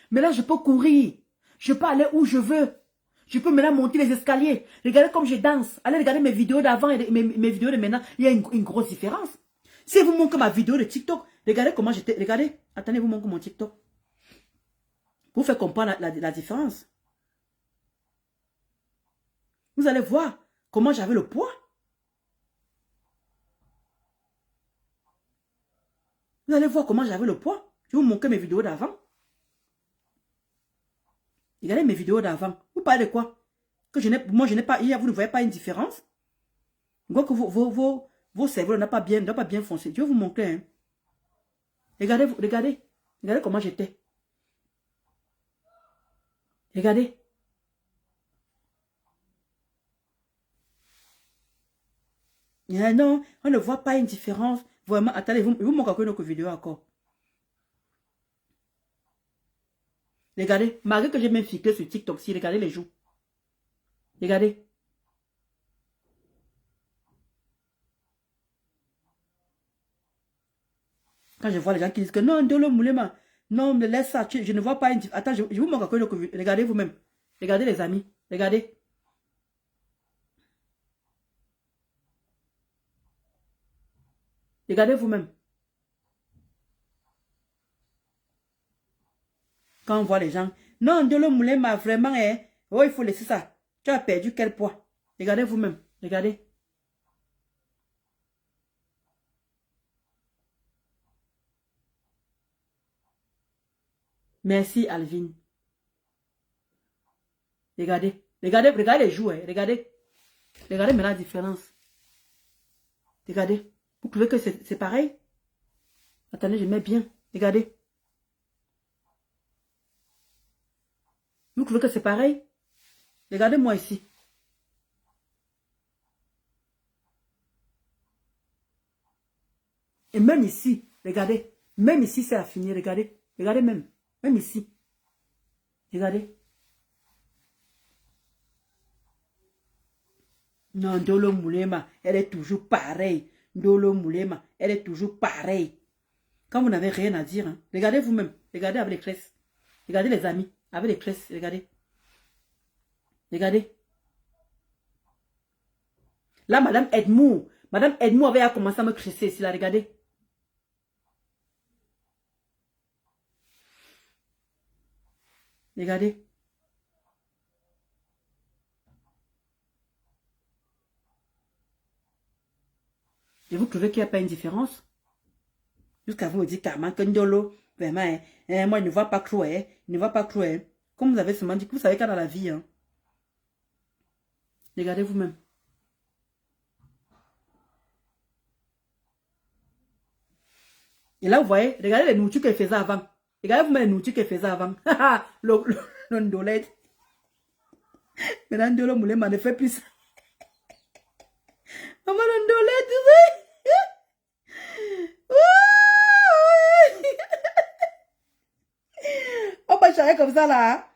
Maintenant, je peux courir. Je peux aller où je veux. Je peux maintenant monter les escaliers. Regardez comme je danse. Allez regarder mes vidéos d'avant et mes vidéos de maintenant. Il y a une grosse différence. Si vous montrez ma vidéo de TikTok, regardez comment j'étais. Regardez. Attendez, vous montrez mon TikTok. Pour faire comprendre la différence. Vous allez voir comment j'avais le poids. Vous allez voir comment j'avais le poids. Je vais vous montrer mes vidéos d'avant. Regardez mes vidéos d'avant. Vous parlez de quoi? Moi, je n'ai pas... Vous ne voyez pas une différence? Je vois que vos cerveaux n'ont pas bien foncé. Je vais vous montrer. Hein. Regardez. Regardez comment j'étais. Regardez. Non, on ne voit pas une différence. Vraiment, attendez, vous montrez une autre vidéo encore. Regardez, malgré que j'ai même filtré sur TikTok, si regardez les joues. Regardez. Quand je vois les gens qui disent que non, Ndolo Moulema, non, mais laisse ça, je ne vois pas une... Attends, je vous montre encore une autre vidéo. Regardez vous-même. Regardez les amis. Regardez. Regardez vous-même. Quand on voit les gens, non, Ndolo Moulema, vraiment, oh, il faut laisser ça. Tu as perdu quel poids? Regardez vous-même. Regardez. Merci, Alvin. Regardez. Regardez les joues. Hein. Regardez. Regardez maintenant la différence. Regardez. Vous trouvez que c'est pareil? Attendez, je mets bien. Regardez. Vous trouvez que c'est pareil? Regardez-moi ici. Et même ici, regardez. Même ici, c'est affiné. Regardez. Regardez même. Même ici. Regardez. Non, Ndolo Moulema, elle est toujours pareille. Ndolo Moulema, elle est toujours pareille. Quand vous n'avez rien à dire, hein, regardez vous-même. Regardez avec les tresses. Regardez les amis. Avec les tresses, regardez. Regardez. Là, Madame Edmou avait commencé à me crisser ici, là, regardez. Regardez. Et vous trouvez qu'il n'y a pas une différence? Jusqu'à vous me dire carrément que Ndolo, vraiment, moi, il ne va pas croire, il ne va pas croire. Comme vous avez seulement dit, vous savez qu'à dans la vie, hein. Regardez vous-même. Et là, vous voyez, regardez les nourritures qu'elle faisait avant. Regardez vous-même les nourritures qu'elle faisait avant. le Ndolette. Maintenant, Ndolo Moulema ne fait plus ça. Maman, le Ndolette, tu sais. On va charrer comme ça là.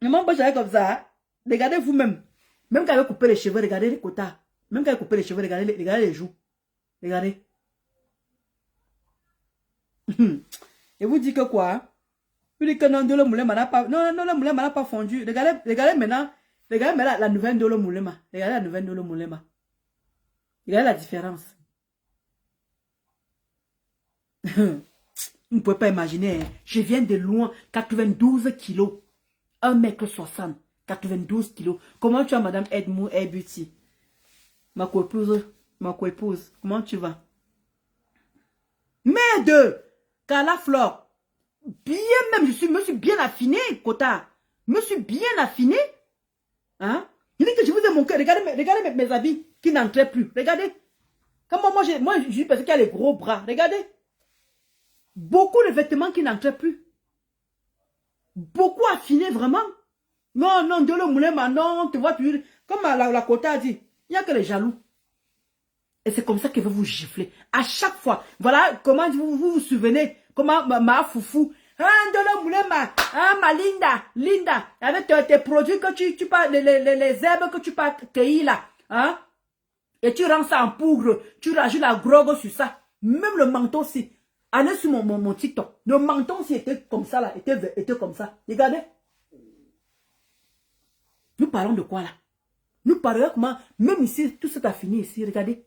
Maman, on va charrer comme ça. Regardez vous-même. Même quand elle a coupé les cheveux, regardez les quotas. Même quand elle a coupé les cheveux, regardez les joues. Regardez. Et vous dites que quoi? Vous dites que non, Ndolo Moulema n'a pas. Non, le Moulema n'a pas fondu. Regardez maintenant. Regardez maintenant la nouvelle Ndolo Moulema. Regardez la nouvelle Ndolo Moulema. Regardez la différence. Vous ne pouvez pas imaginer. Je viens de loin. 92 kilos. 1,60 m. 92 kilos. Comment tu vas, Madame Edmou Beauty? Ma co-épouse. Comment tu vas? Merde! Carla Flore. Bien même, me suis bien affiné, Kota. Me suis bien affiné. Hein? Il dit que je vous ai mon cœur. Regardez mes habits qui n'entraient plus. Regardez. Comment moi, je pense qu'il y a les gros bras. Regardez. Beaucoup de vêtements qui n'entraient plus. Beaucoup affinés, vraiment. Non, Ndolo Moulema, non, tu vois, comme la Kota a dit, il n'y a que les jaloux. Et c'est comme ça qu'elle veut vous gifler. À chaque fois. Voilà comment vous souvenez. Comment ma foufou. Ndolo Moulema. Ma Linda. Avec tes produits que tu pas, les herbes que tu pas cueillir là. Hein? Et tu rends ça en poudre. Tu rajoutes la grogue sur ça. Même le menton aussi. Allez sur mon TikTok. Le menton aussi était comme ça là. Était comme ça. Regardez. Nous parlons de quoi là? Nous parlons comment. Même ici, tout ça a fini ici. Regardez.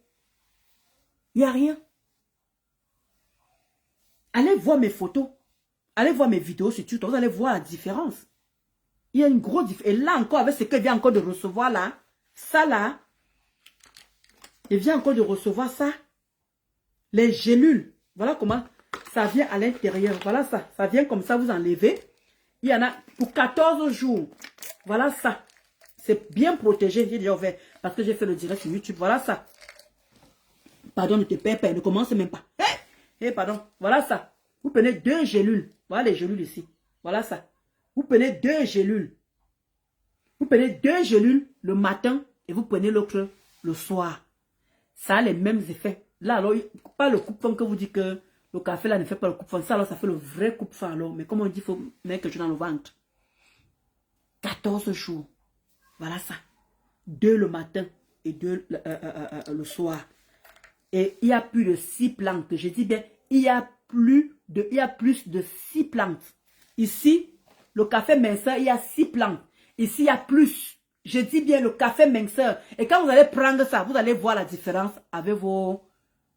Il n'y a rien. Allez voir mes photos. Allez voir mes vidéos sur TikTok. Vous allez voir la différence. Il y a une grosse différence. Et là encore, avec ce qu'elle vient encore de recevoir là. Ça là. Elle vient encore de recevoir ça. Les gélules. Voilà comment ça vient à l'intérieur. Voilà ça. Ça vient comme ça, vous enlevez. Il y en a pour 14 jours. Voilà ça. C'est bien protégé. J'ai déjà ouvert parce que j'ai fait le direct sur YouTube. Voilà ça. Pardon, ne te perds pas. Ne commence même pas. Pardon. Voilà ça. Vous prenez 2 gélules. Voilà les gélules ici. Voilà ça. Vous prenez 2 gélules. Vous prenez 2 gélules le matin et vous prenez l'autre le soir. Ça a les mêmes effets. Là, alors, pas le coupe-fond que vous dites que le café là ne fait pas le coupe-fond. Ça, alors, ça fait le vrai coupe-fond alors. Mais comme on dit, il faut mettre quelque chose dans le ventre. 14 jours. Voilà ça. 2 le matin et 2 le soir. Et il y a plus de 6 plantes. Je dis bien, il y a plus de 6 plantes. Ici, le café minceur, il y a 6 plantes. Ici, il y a plus. Je dis bien le café minceur. Et quand vous allez prendre ça, vous allez voir la différence avec vos...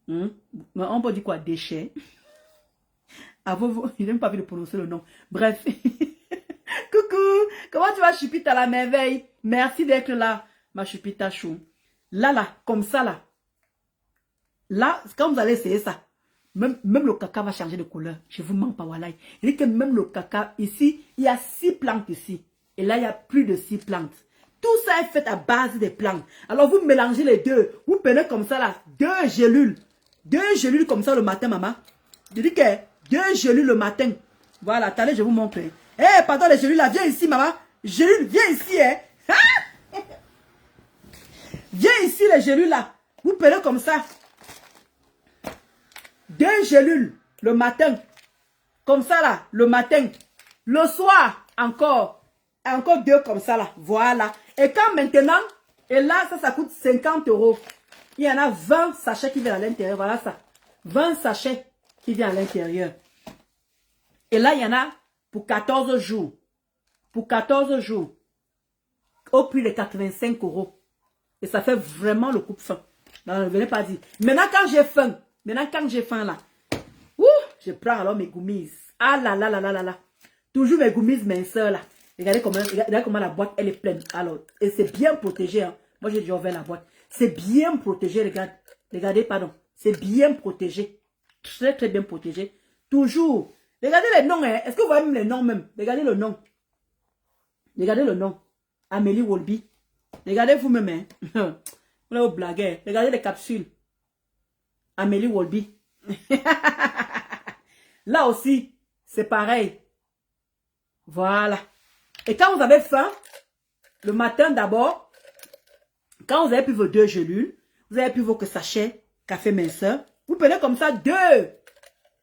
on peut dire quoi? Déchets. Je n'aime pas envie de prononcer le nom. Bref. Coucou. Comment tu vas, Chupita, la merveille? Merci d'être là, ma Chupita chou. Là, comme ça, là. Là, quand vous allez essayer ça, même le caca va changer de couleur. Je vous mens pas, voilà. Il dit que même le caca, ici, il y a 6 plantes ici. Et là, il y a plus de 6 plantes. Tout ça est fait à base des plantes. Alors, vous mélangez les deux. Vous prenez comme ça, là, 2 gélules. 2 gélules comme ça le matin, maman. Je dis que 2 gélules le matin. Voilà, attendez, je vous montre. Pardon, les gélules là, viens ici, maman. Gélules, viens ici, Viens ici, les gélules là. Vous prenez comme ça. 2 gélules le matin. Comme ça là, le matin. Le soir, encore 2 comme ça là. Voilà. Et quand maintenant, et là, ça coûte 50 €. Il y en a 20 sachets qui viennent à l'intérieur. Voilà ça. 20 sachets qui viennent à l'intérieur. Et là, il y en a pour 14 jours. Pour 14 jours. Au prix de 85 €. Et ça fait vraiment le coupe-faim. Non, ne venez pas dire. Maintenant, quand j'ai faim, là, je prends alors mes gummies. Ah là là là là là là. Toujours mes gummies minceurs là. Regardez comment la boîte, elle est pleine. Alors, et c'est bien protégé. Hein. Moi, j'ai déjà ouvert la boîte. C'est bien protégé, regardez, pardon. C'est bien protégé. Très, très bien protégé. Toujours. Regardez les noms, hein. Est-ce que vous voyez même les noms même? Regardez le nom. Regardez le nom. Amélie Wolby. Regardez vous-même, hein. Vous allez vous blaguer. Regardez les capsules. Amélie Wolby. Là aussi, c'est pareil. Voilà. Et quand vous avez faim, le matin d'abord, quand vous avez pris vos 2 gélules, vous avez pris vos sachets café minceur, vous prenez comme ça 2.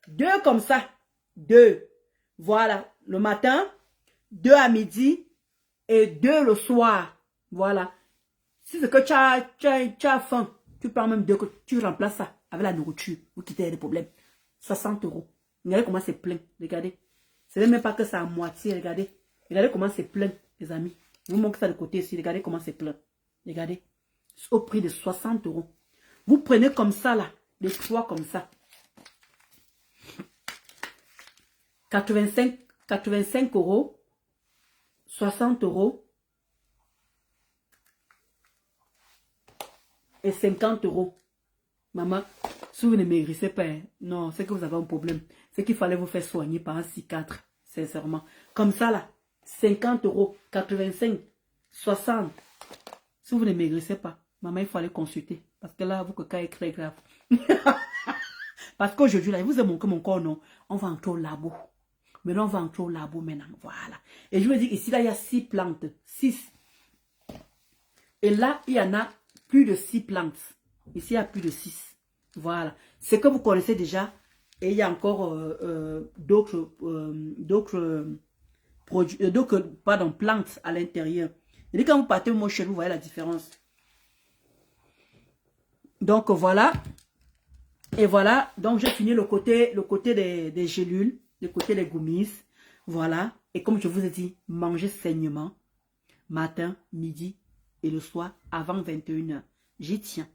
2 comme ça. 2. Voilà. Le matin, 2 à midi et 2 le soir. Voilà. Si c'est que tu as faim, tu prends même 2, tu remplaces ça avec la nourriture. Vous quittez les problèmes. 60 €. Regardez comment c'est plein. Regardez. C'est même pas que ça à moitié. Regardez. Regardez comment c'est plein, les amis. Je vous montre ça de côté ici. Regardez comment c'est plein. Regardez. Au prix de 60 €. Vous prenez comme ça, là. Les 3 comme ça. 85 €. 60 € et 50 €. Maman, si vous ne maigrissez pas, hein, non, c'est que vous avez un problème. C'est qu'il fallait vous faire soigner par un psychiatre, sincèrement. Comme ça, là, 50 €, 85, 60. Si vous ne maigrissez pas, maman, il faut aller consulter. Parce que là, vous, le cas est très grave. Parce qu'aujourd'hui, là, vous avez montré mon corps, non? On va entrer au labo. Maintenant, on va entrer au labo maintenant. Voilà. Et je me dis ici, là, il y a 6 plantes. 6. Et là, il y en a plus de 6 plantes. Ici, il y a plus de 6. Voilà. C'est que vous connaissez déjà. Et il y a encore d'autres plantes à l'intérieur. Et quand vous partez au chez vous voyez la différence. Donc, voilà. Et voilà. Donc, j'ai fini le côté des gélules. Le côté des gummies. Voilà. Et comme je vous ai dit, mangez sainement. Matin, midi et le soir avant 21 h. J'y tiens.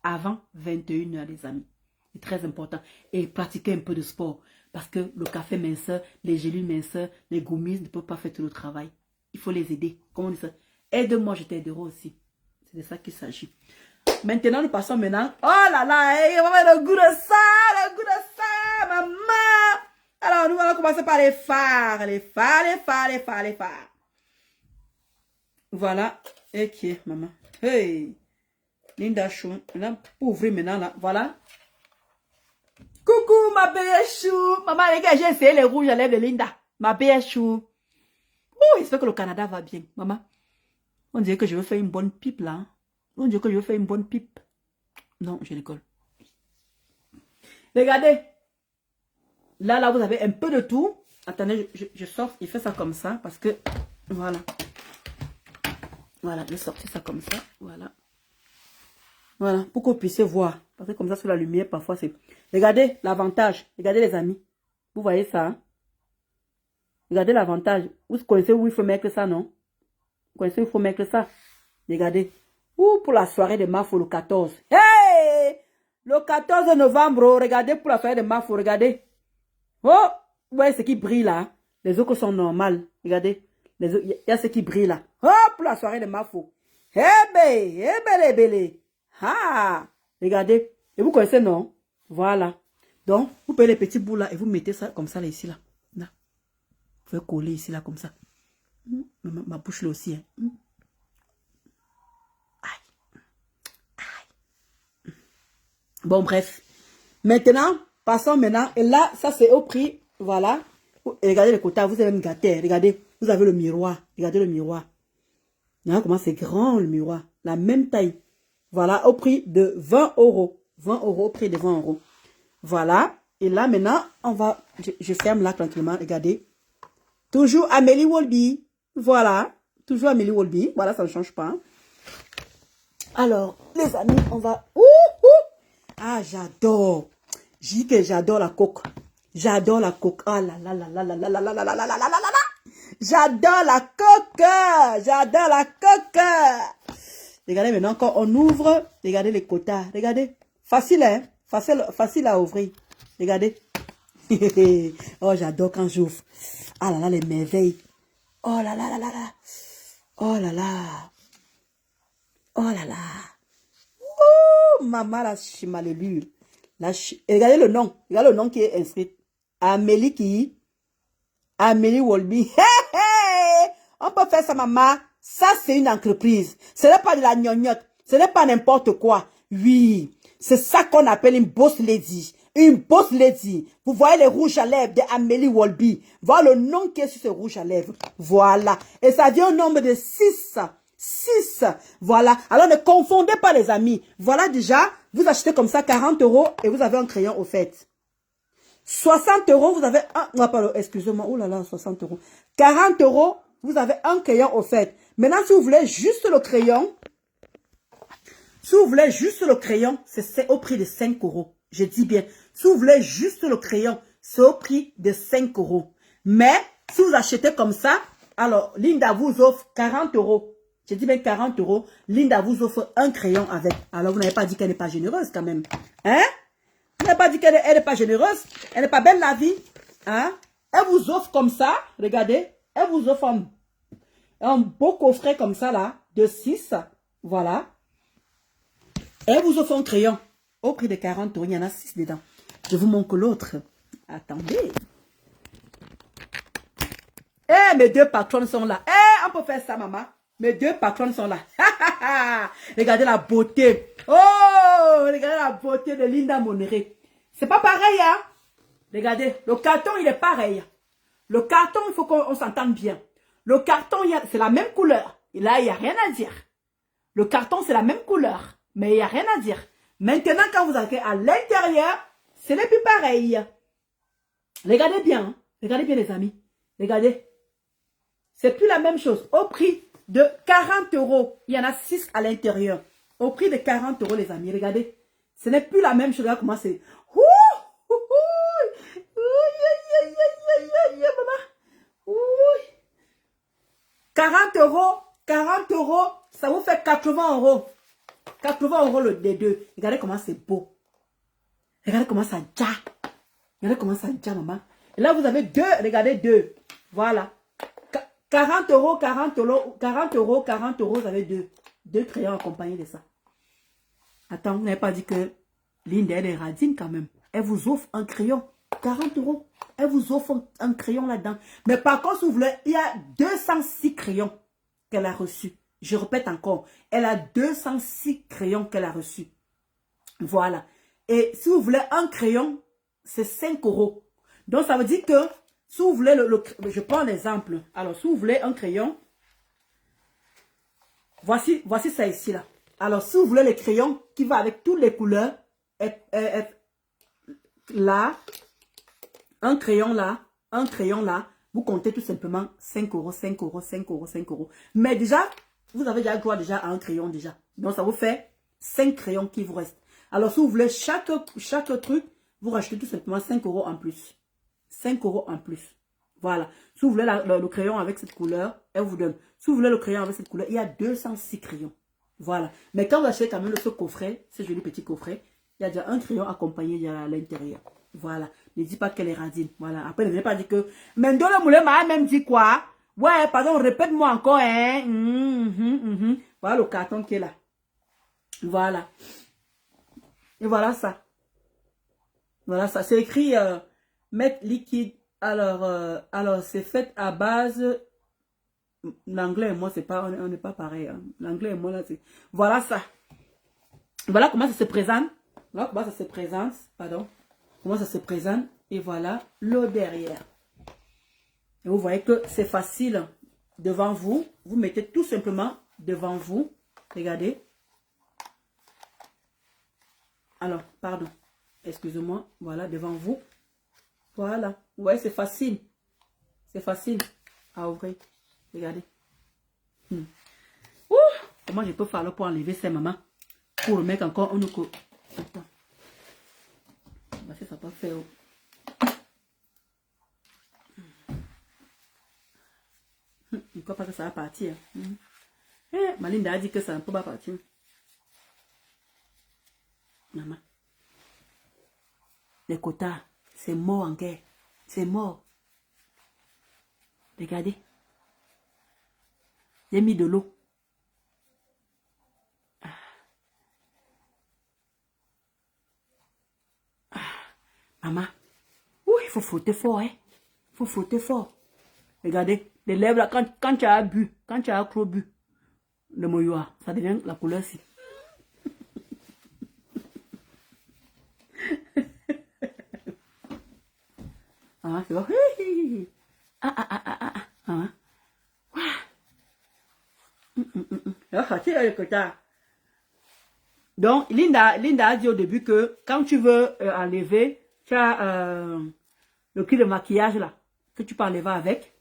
Avant 21 h, les amis. C'est très important. Et pratiquez un peu de sport. Parce que le café minceur, les gélules minceurs, les gummies ne peuvent pas faire tout le travail. Il faut les aider. Comment on dit ça? Aide-moi, je t'aiderai aussi. C'est de ça qu'il s'agit. Maintenant, nous passons maintenant. Oh là là, le goût de ça, maman. Alors, nous allons commencer par les phares. Les phares. Voilà. Ok, maman. Hey. Linda Chou. Maintenant, pour ouvrir maintenant, là. Voilà. Coucou, ma belle chou. Maman, les gars, j'ai essayé les rouges à lèvres de Linda. Ma belle chou. Oh, il se fait que le Canada va bien. Maman, on dirait que je veux faire une bonne pipe, là. On dirait que je veux faire une bonne pipe. Non, je rigole. Regardez. Là, vous avez un peu de tout. Attendez, je sors. Il fait ça comme ça parce que, voilà. Voilà, je sortis ça comme ça. Voilà. Voilà, pour que vous puissiez voir. Parce que comme ça, sur la lumière, parfois, c'est... Regardez l'avantage. Regardez, les amis. Vous voyez ça? Hein? Regardez l'avantage. Vous connaissez où il faut mettre ça, non? Vous connaissez où il faut mettre ça? Regardez. Ou pour la soirée de Mafo, le 14. Hey! Le 14 novembre, regardez pour la soirée de Mafo, regardez. Oh! Vous voyez ce qui brille là? Les autres sont normales. Regardez. Il y a ce qui brille là. Oh! Pour la soirée de Mafo. Bélé. Ah! Regardez. Et vous connaissez, non? Voilà. Donc, vous prenez les petits bouts là et vous mettez ça comme ça là, ici là. Là. Vous pouvez coller ici là comme ça. Ma bouche là aussi. Hein. Bon, bref. Maintenant, passons maintenant. Et là, ça c'est au prix. Voilà. Et regardez le côté. Vous avez même gâté. Regardez. Vous avez le miroir. Regardez le miroir. Regardez comment c'est grand le miroir. La même taille. Voilà. Au prix de 20 €. 20 € au prix de 20 €. Voilà. Et là, maintenant, on va... Je ferme là tranquillement. Regardez. Toujours Amélie Wolby. Voilà. Toujours Amélie Wolby. Voilà, ça ne change pas. Alors, les amis, on va... Ouh! Ah, j'adore. Je dis que j'adore la coque. J'adore la coque. Oh là là là là là là là là là là là là là là là. J'adore la coque. J'adore la coque. Regardez maintenant quand on ouvre. Regardez les quotas. Regardez. Facile, hein? Facile à ouvrir. Regardez. Oh, j'adore quand j'ouvre. Ah là là, les merveilles. Oh là là là là là. Oh là là. Oh là là. Oh, maman la chimalélure. Regardez le nom. Regardez le nom qui est inscrit. Amélie qui? Amélie Wolby. Hey, hey. On peut faire ça, maman. Ça, c'est une entreprise. Ce n'est pas de la gnognotte. Ce n'est pas n'importe quoi. Oui. C'est ça qu'on appelle une boss lady. Une boss lady. Vous voyez les rouges à lèvres de Amélie Wolby. Voilà le nom qui est sur ce rouge à lèvres. Voilà. Et ça vient au nombre de 6. 6. Voilà. Alors ne confondez pas les amis. Voilà déjà. Vous achetez comme ça 40 € et vous avez un crayon au fait. 60 €, vous avez un... Non, pardon, excusez-moi. Oh là là, 60 €. 40 €, vous avez un crayon au fait. Maintenant, si vous voulez juste le crayon, c'est au prix de 5 €. Je dis bien, si vous voulez juste le crayon, c'est au prix de 5 €. Mais, si vous achetez comme ça, alors, Linda vous offre 40 €. Je dis bien 40 €. Linda vous offre un crayon avec. Alors, vous n'avez pas dit qu'elle n'est pas généreuse quand même. Hein? Vous n'avez pas dit qu'elle n'est pas généreuse. Elle n'est pas belle la vie. Hein? Elle vous offre comme ça. Regardez. Elle vous offre un beau coffret comme ça là. De 6. Voilà. Elle vous offre un crayon. Au prix de 40 €. Il y en a 6 dedans. Je vous montre l'autre. Attendez. Eh, mes deux patronnes sont là. Eh, on peut faire ça, maman. Mes deux patronnes sont là. Regardez la beauté. Oh, regardez la beauté de Linda Monéré. C'est pas pareil, hein? Regardez, le carton, il est pareil. Le carton, il faut qu'on s'entende bien. Le carton, c'est la même couleur. Et là, il n'y a rien à dire. Le carton, c'est la même couleur. Mais il n'y a rien à dire. Maintenant, quand vous avez à l'intérieur, ce n'est plus pareil. Regardez bien. Hein? Regardez bien, les amis. Regardez. C'est plus la même chose. Au prix de 40 €. Il y en a 6 à l'intérieur. Au prix de 40 €, les amis. Regardez. Ce n'est plus la même chose. Regardez comment c'est. 40 €. 40 €. Ça vous fait 80 €. 80 € les deux. Regardez comment c'est beau. Regardez comment ça ja. Regardez comment ça ja, maman. Et là, vous avez deux. Regardez, deux. Voilà. 40 €, 40 €, 40 €, 40 €, vous avez deux crayons accompagnés de ça. Attends, vous n'avez pas dit que Linda, elle est radine quand même. Elle vous offre un crayon, 40 €. Elle vous offre un crayon là-dedans. Mais par contre, si vous voulez, il y a 206 crayons qu'elle a reçus. Je répète encore, elle a 206 crayons qu'elle a reçus. Voilà. Et si vous voulez un crayon, c'est 5 €. Donc, ça veut dire que si vous voulez, je prends l'exemple. Alors, si vous voulez un crayon, voici ça ici là. Alors, si vous voulez le crayon qui va avec toutes les couleurs, là, un crayon là, vous comptez tout simplement 5 €, 5 €, 5 €, 5 €. Mais déjà, vous avez déjà droit déjà à un crayon déjà. Donc, ça vous fait 5 crayons qui vous restent. Alors, si vous voulez chaque truc, vous rachetez tout simplement 5 € en plus. 5 € en plus. Voilà. Si vous voulez le crayon avec cette couleur, elle vous donne. Si vous voulez le crayon avec cette couleur, il y a 206 crayons. Voilà. Mais quand vous achetez quand même ce coffret, ce joli petit coffret, il y a déjà un crayon accompagné à l'intérieur. Voilà. Ne dis pas qu'elle est radine. Voilà. Après, ne venez pas dire que... Mais le moulin m'a même dit quoi? Ouais, pardon, répète-moi encore, hein. Voilà le carton qui est là. Voilà. Et voilà ça. Voilà ça. C'est écrit mettre liquide. Alors c'est fait à base. L'anglais et moi, c'est pas, on n'est pas pareil. Hein. L'anglais et moi, là, c'est. Voilà ça. Voilà comment ça se présente. Voilà comment ça se présente. Pardon. Comment ça se présente. Et voilà le derrière. Et vous voyez que c'est facile devant vous. Vous mettez tout simplement devant vous. Regardez. Alors, pardon. Excusez-moi. Voilà, devant vous. Voilà. Ouais, c'est facile. C'est facile à ouvrir. Regardez. Ouh, comment je peux faire pour enlever ces mamans? Pour remettre encore un autre. Attends. pas faire. Je ne crois pas que ça va partir. Malinda a dit que ça ne peut pas partir. Maman. Les quotas, c'est mort en guerre. C'est mort. Regardez. J'ai mis de l'eau. Maman. Oui, il faut frotter fort, hein. Il faut frotter fort. Regardez, les lèvres, là, quand tu as bu, quand tu as trop bu, le moyoa, ça devient la couleur-ci. Ah, c'est bon. Donc, Linda a dit au début que quand tu veux enlever, tu as le kit de maquillage là, que tu peux enlever avec.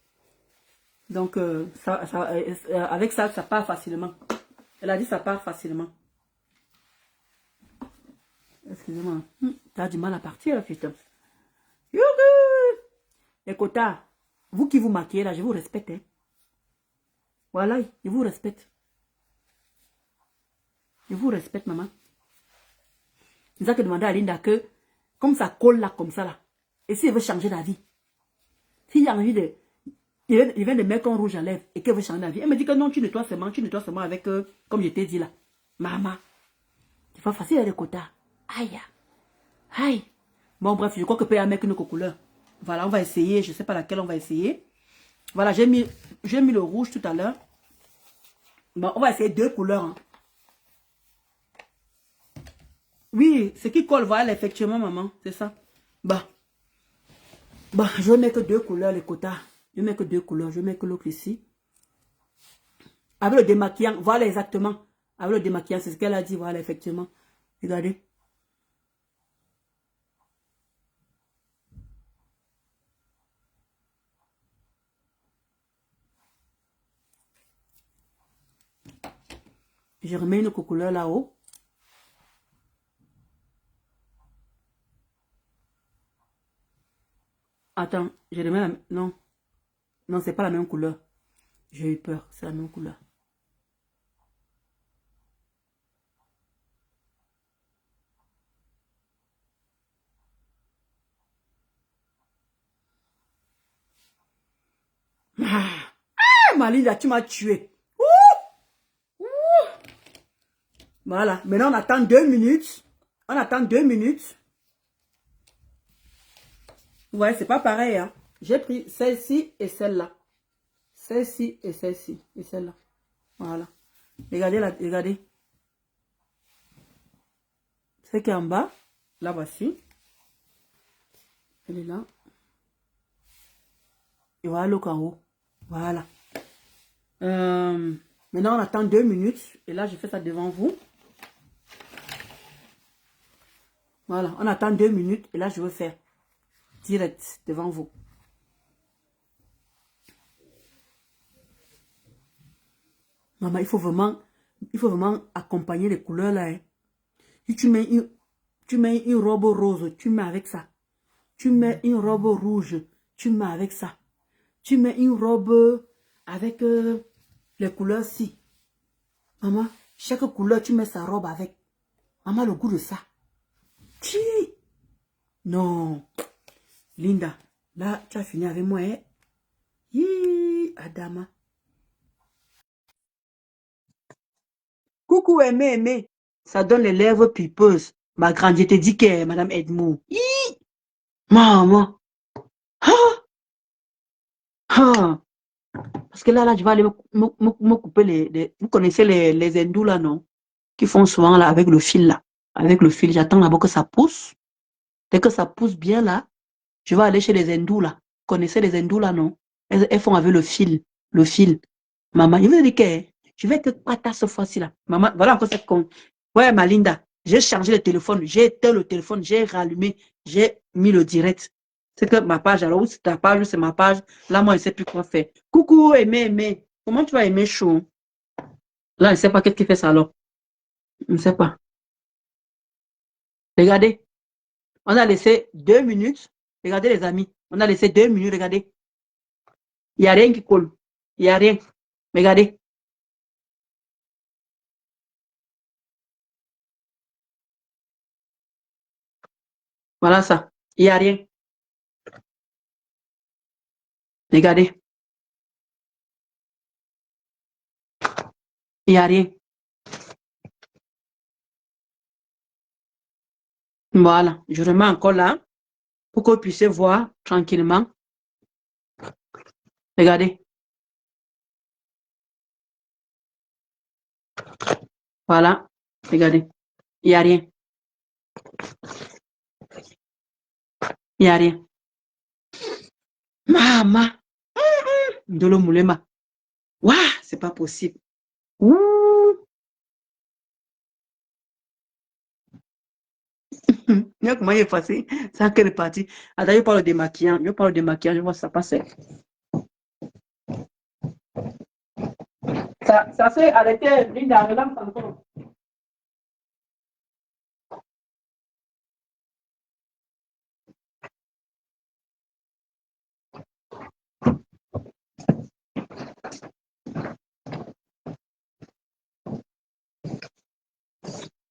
Donc, avec ça, ça part facilement. Elle a dit ça part facilement. Excusez-moi. Tu as du mal à partir, putain. Les quotas, vous qui vous maquillez là, je vous respecte. Hein. Voilà, je vous respecte. Je vous respecte, maman. C'est ça que demandé à Linda que, comme ça colle là, comme ça là, et si elle veut changer d'avis, s'il a envie de, il vient de mettre un rouge à lèvres et qu'elle veut changer d'avis, elle me dit que non, tu nettoies seulement avec, comme je t'ai dit là, maman. C'est pas facile avec les quotas. Aïe, aïe. Bon, bref, je crois que peut y avoir une couleur. Voilà, on va essayer, je ne sais pas laquelle on va essayer. Voilà, j'ai mis le rouge tout à l'heure. Bon, on va essayer 2 couleurs. Hein. Oui, ce qui colle, voilà, effectivement, maman, c'est ça. Bah, je vais mettre que 2 couleurs, les quotas. Je vais mettre que 2 couleurs, je vais mettre que l'autre ici. Avec le démaquillant, voilà exactement. Avec le démaquillant, c'est ce qu'elle a dit, voilà, effectivement. Regardez. Je remets une couleur là-haut. Attends, je remets la... Non. Non, c'est pas la même couleur. J'ai eu peur, c'est la même couleur. Malinda, tu m'as tué. Voilà, maintenant on attend 2 minutes. On attend 2 minutes. Ouais, c'est pas pareil. Hein. J'ai pris celle-ci et celle-là. Celle-ci et celle-ci. Et celle-là. Voilà. Regardez là, regardez. Ce qui est en bas, là voici. Elle est là. Et voilà l'autre en haut. Voilà. Maintenant on attend 2 minutes. Et là je fais ça devant vous. Voilà, on attend 2 minutes. Et là je vais faire direct devant vous. Maman, il faut vraiment accompagner les couleurs là. Hein. Si tu mets une robe rose, tu mets avec ça. Tu mets une robe rouge, tu mets avec ça. Tu mets une robe avec les couleurs ci. Maman, chaque couleur, tu mets sa robe avec. Maman, le goût de ça. Chi. Non. Linda, là, tu as fini avec moi. Hein? Hi, Adama. Coucou, aimé. Ça donne les lèvres pipeuses. Ma grande, je te dis que Madame Edmond. Hi. Maman. Ah. Ah. Parce que là, je vais aller me couper les... Vous connaissez les hindous là, non? Qui font souvent là avec le fil là. Avec le fil, j'attends d'abord que ça pousse. Dès que ça pousse bien là, je vais aller chez les hindous là. Vous connaissez les hindous là, non? Elles font avec le fil. Le fil. Maman, je vous dis que je vais te pata cette fois-ci là. Maman, voilà encore cette con. Ouais, ma Linda, j'ai chargé le téléphone, j'ai éteint le téléphone, j'ai rallumé, j'ai mis le direct. C'est que ma page, alors, c'est ta page, c'est ma page. Là, moi, je ne sais plus quoi faire. Coucou, aimé. Comment tu vas aimer chaud? Là, je ne sais pas qu'est-ce qui fait ça alors. Je ne sais pas. Regardez. On a laissé 2 minutes. Regardez les amis. On a laissé 2 minutes, regardez. Il n'y a rien qui colle. Il n'y a rien. Regardez. Voilà ça. Il n'y a rien. Regardez. Il n'y a rien. Voilà. Je remets encore là pour que vous puissiez voir tranquillement. Regardez. Voilà. Regardez. Il n'y a rien. Il n'y a rien. Maman. Ndolo Moulema. Waouh, c'est pas possible. Ouh. Comment il est passé sans qu'elle est partie. Attends, je parle de démaquillant. Je parle de démaquillant. Je vois ça passer. Ça s'est arrêté. Linda, relance encore.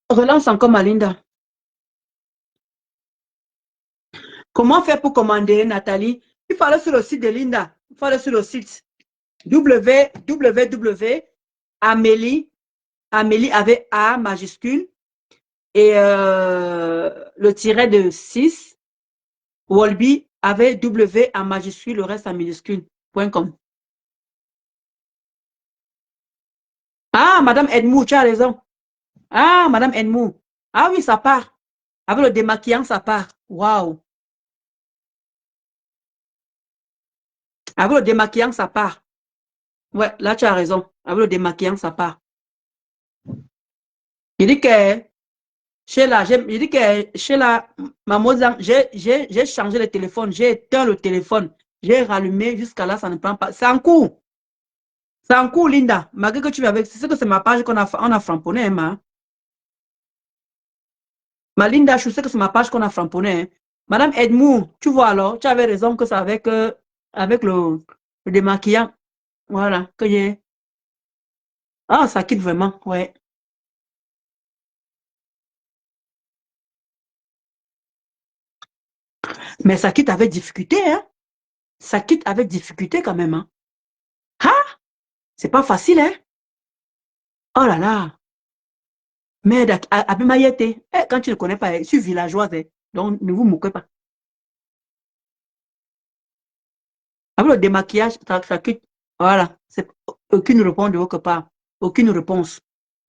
Relance encore ma Linda. Comment faire pour commander, Nathalie? Il faut aller sur le site de Linda. Il faut aller sur le site www.amélie, Amélie avec A majuscule et le tiret de 6, Wolby avec W en majuscule, le reste en minuscule, .com. Ah, Madame Edmou, tu as raison. Ah, Madame Edmou. Ah oui, ça part. Avec le démaquillant, ça part. Waouh. Avec le démaquillant, ça part. Ouais, là, tu as raison. Avec le démaquillant, ça part. Il dit que il dit que chez la maman, j'ai changé le téléphone, j'ai éteint le téléphone, j'ai rallumé jusqu'à là, ça ne prend pas. C'est en cours. C'est en cours, Linda. Malgré que tu vas avec, c'est que c'est ma page on a framponné, hein, ma Linda, je sais que c'est ma page qu'on a framponné. Hein. Madame Edmou, tu vois alors, tu avais raison que c'est avec, avec le démaquillant. Voilà, que j'ai. Ah, ça quitte vraiment, ouais. Mais ça quitte avec difficulté, hein. Ça quitte avec difficulté quand même, hein. Ah, c'est pas facile, hein. Oh là là. Mais Abimayete, quand tu ne connais pas, je suis villageoise, hein. Donc ne vous moquez pas. Avec le démaquillage, ça quitte. Voilà, c'est aucune réponse de votre part. Aucune réponse.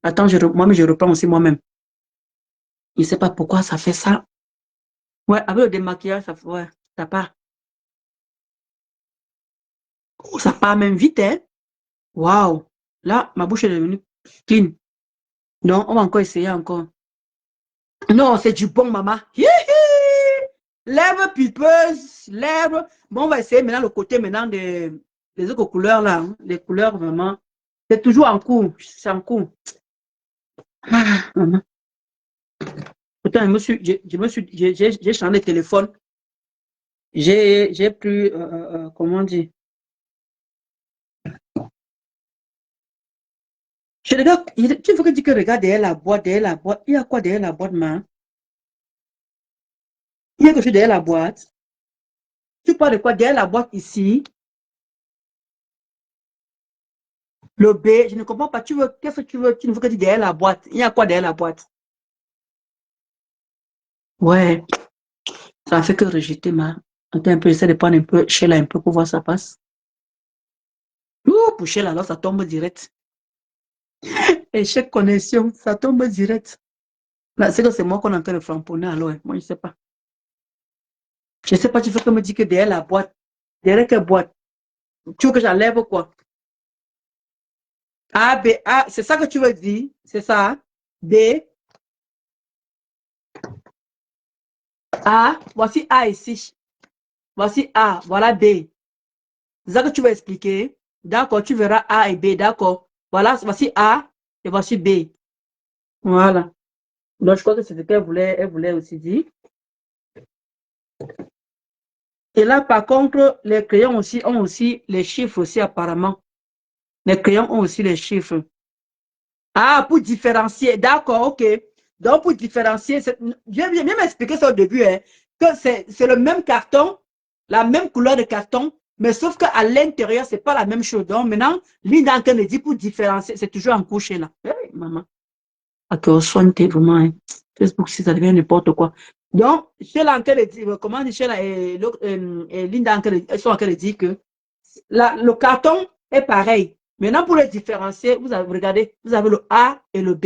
Attends, moi-même, je reprends aussi moi-même. Je ne sais pas pourquoi ça fait ça. Ouais, avec le démaquillage, ouais, ça part. Oh, ça part même vite, hein. Waouh. Là, ma bouche est devenue clean. Donc, on va encore essayer encore. Non, c'est du bon, maman. Hi, hi. Lèvres pulpeuses, lèvres. Bon, on va essayer maintenant le côté maintenant des autres couleurs là. Hein. Les couleurs vraiment. C'est toujours en cours. C'est en cours. Ah, maman. Pourtant, j'ai changé de téléphone. J'ai plus, comment dire. Je regarde, tu veux que tu regardes derrière la boîte. Il y a quoi derrière la boîte, man? Il y a quelque chose derrière la boîte. Tu parles de quoi derrière la boîte ici? Le B, je ne comprends pas. Tu veux, qu'est-ce que tu veux? Tu ne veux que tu derrière la boîte. Il y a quoi derrière la boîte? Ouais, ça fait que rejeter ma. Attends un peu, j'essaie de prendre un peu, Sheila un peu pour voir ça passe. Ouh, pour Sheila, alors ça tombe direct. Échec connexion, ça tombe direct. Là, c'est que c'est moi qu'on est en train de framponner alors. Hein. Moi, je ne sais pas. Je ne sais pas, tu veux que me dire que derrière la boîte. Derrière quelle boîte? Tu veux que j'enlève quoi? A, B, A, c'est ça que tu veux dire? C'est ça? Hein? B, A, voici A ici. Voici A, voilà B. C'est ça que tu vas expliquer. D'accord, tu verras A et B, d'accord. Voilà, voici A et voici B. Voilà. Donc, je crois que c'est ce qu'elle voulait, elle voulait aussi dire. Et là, par contre, les crayons aussi ont aussi les chiffres aussi apparemment. Les crayons ont aussi les chiffres. Ah, pour différencier. D'accord, ok. Donc, pour différencier, viens m'expliquer ça au début, hein, que c'est le même carton, la même couleur de carton, mais sauf qu'à l'intérieur, c'est pas la même chose. Donc, maintenant, Linda Anke dit pour différencier, c'est toujours en couché là. Hey, maman. À que soigne vraiment, hein. Facebook, si ça devient n'importe quoi. Donc, chez l'Anke dit, comment dit chez la, et Linda Anke dit que le carton est pareil. Maintenant, pour les différencier, vous avez, regardez, vous avez le A et le B.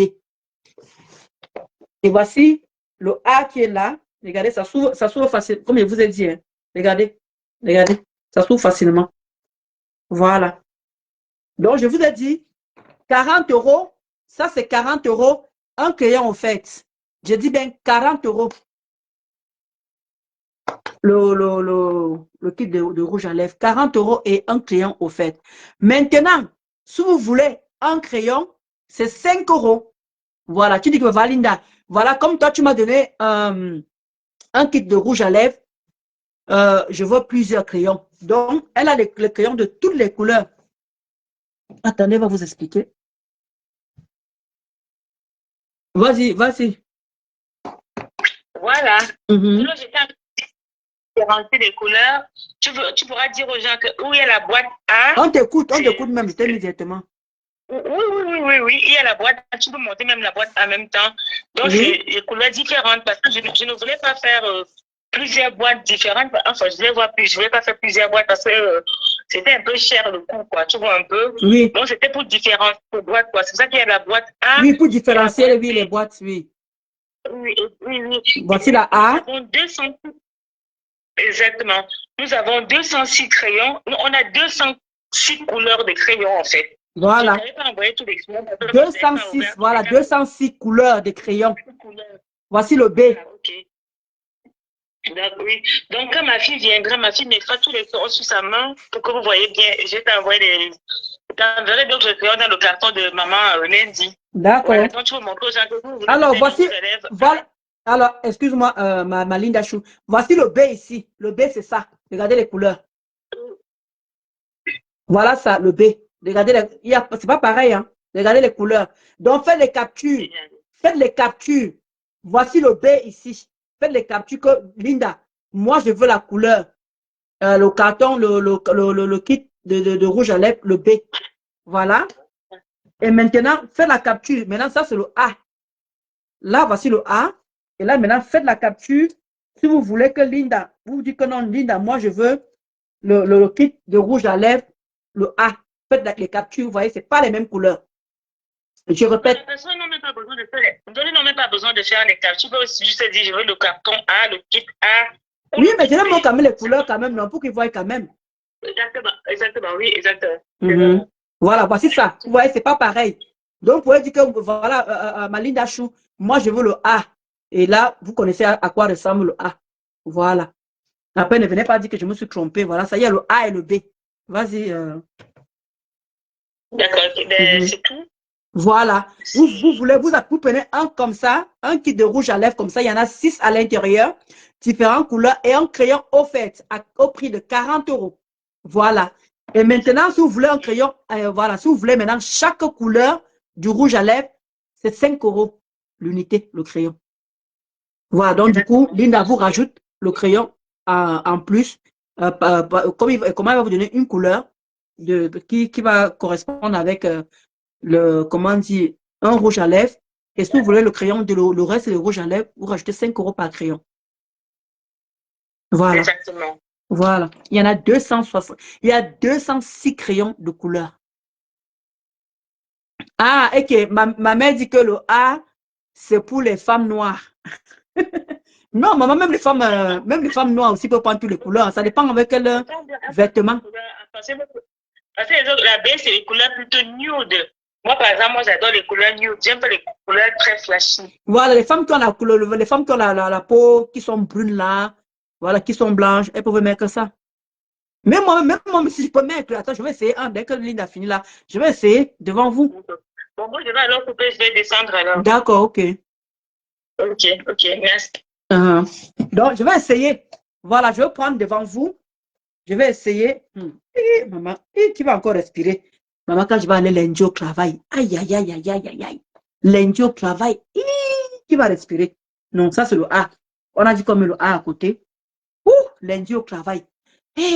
Et voici le A qui est là. Regardez, ça s'ouvre facilement. Comme je vous ai dit, hein. Regardez, regardez, ça s'ouvre facilement. Voilà. Donc, je vous ai dit, 40 euros, ça c'est 40 euros, un crayon offert. Je dis bien 40 euros. Le kit de rouge à lèvres, 40 euros et un crayon offert. Maintenant, si vous voulez un crayon, c'est 5 euros. Voilà, tu dis que Valinda, voilà, comme toi, tu m'as donné un kit de rouge à lèvres, je veux plusieurs crayons. Donc, elle a les crayons de toutes les couleurs. Attendez, elle va vous expliquer. Vas-y, vas-y. Voilà. Alors, j'étais en train de différencier les couleurs. Tu pourras dire aux gens que où il y a la boîte A. On t'écoute même, je t'ai mis directement. Oui, il y a la boîte, tu peux monter même la boîte en même temps. Donc, c'est des couleurs différentes parce que je ne voulais pas faire plusieurs boîtes différentes. Enfin, je ne voulais pas faire plusieurs boîtes parce que c'était un peu cher le coût, quoi. Tu vois un peu? Oui. Donc, c'était pour différentes boîtes, quoi. C'est ça qu'il y a la boîte A. Oui, pour différencier, oui, les boîtes, oui. Oui. Voici la A. Nous avons 200... Exactement. Nous avons 206 crayons. On a 206 couleurs de crayons, en fait. Voilà. 206, voilà, 206 couleurs de crayons. Voici le B. Oui. Donc, quand ma fille viendra, ma fille mettra tous les crayons sur sa main pour que vous voyez bien. Je t'enverrai d'autres crayons dans le carton de maman lundi. D'accord. Voilà, donc, tu veux montrer aux gens que vous alors, voici. Voilà. Alors, excuse-moi, ma Linda Chou. Voici le B ici. Le B, c'est ça. Regardez les couleurs. Voilà ça, le B. Regardez, c'est pas pareil, hein. Regardez les couleurs. Donc, faites les captures. Faites les captures. Voici le B ici. Faites les captures que, Linda, moi, je veux la couleur. Le carton, le kit de rouge à lèvres, le B. Voilà. Et maintenant, faites la capture. Maintenant, ça, c'est le A. Là, voici le A. Et là, maintenant, faites la capture. Si vous voulez que Linda, vous dites que non, Linda, moi, je veux le kit de rouge à lèvres, le A. Faites les captures, vous voyez, ce n'est pas les mêmes couleurs. Je répète. Personne n'a même pas besoin de faire les captures. Tu peux aussi juste dire, je veux le carton A, le kit A. Oui, mais je vais montrer quand même les couleurs quand même, non, pour qu'ils voient quand même. Exactement, oui, exactement. Voilà, voici ça. Vous voyez, ce n'est pas pareil. Donc, vous pouvez dire que, voilà, ma Linda Chou, moi, je veux le A. Et là, vous connaissez à quoi ressemble le A. Voilà. Après, ne venez pas dire que je me suis trompée. Voilà, ça y est, le A et le B. Vas-y. D'accord, c'est tout. Voilà. Vous prenez un comme ça, un kit de rouge à lèvres comme ça. Il y en a 6 à l'intérieur, différentes couleurs et un crayon offert au prix de 40 euros. Voilà. Et maintenant, si vous voulez un crayon, voilà, si vous voulez maintenant chaque couleur du rouge à lèvres, c'est 5 euros l'unité, le crayon. Voilà, donc du coup, Linda vous rajoute le crayon en plus. Comment elle va vous donner une couleur qui va correspondre avec comment on dit, un rouge à lèvres. Et si vous voulez le crayon, le reste, le rouge à lèvres, vous rajoutez 5 euros par crayon. Voilà. Exactement. Voilà. Il y en a 260. Il y a 206 crayons de couleur. Ah, ok. Ma mère dit que le A, c'est pour les femmes noires. Non, maman, même les femmes noires aussi peuvent prendre toutes les couleurs. Ça dépend avec quel vêtement. Parce que la B, c'est les couleurs plutôt nude. Moi, par exemple, moi, j'adore les couleurs nude. J'aime pas les couleurs très flashy. Voilà, les femmes qui ont les femmes qui ont la peau, qui sont brunes là, voilà, qui sont blanches, elles peuvent mettre ça. Même moi, si je peux mettre, attends, je vais essayer. Dès que Linda a fini là, je vais essayer devant vous. Bon, moi, je vais alors couper, je vais descendre alors. D'accord, ok. Ok, merci. Donc, je vais essayer. Voilà, je vais prendre devant vous. Je vais essayer. Maman, qui va encore respirer? Maman, quand je vais aller lundi au travail, aïe, aïe, aïe, aïe, aïe, aïe, aïe. Lundi au travail, qui va respirer? Non, ça c'est le A. On a dit comme le A à côté. Lundi au travail.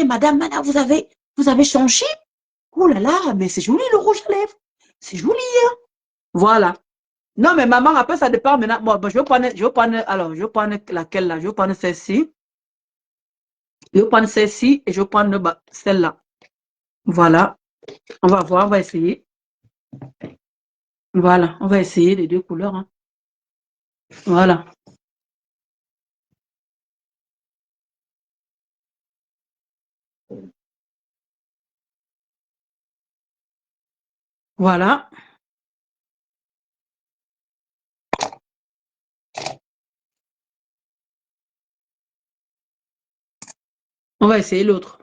Madame, madame, vous avez changé? Oh là là, mais c'est joli le rouge à lèvres. C'est joli, hein? Voilà. Non, mais maman, après, ça dépend maintenant. Bon, alors, je vais prendre laquelle là? Je vais prendre celle-ci. Je vais prendre celle-ci et je vais prendre celle-là. Voilà. On va voir, on va essayer. Voilà, on va essayer les deux couleurs. Hein. Voilà. Voilà. On va essayer l'autre.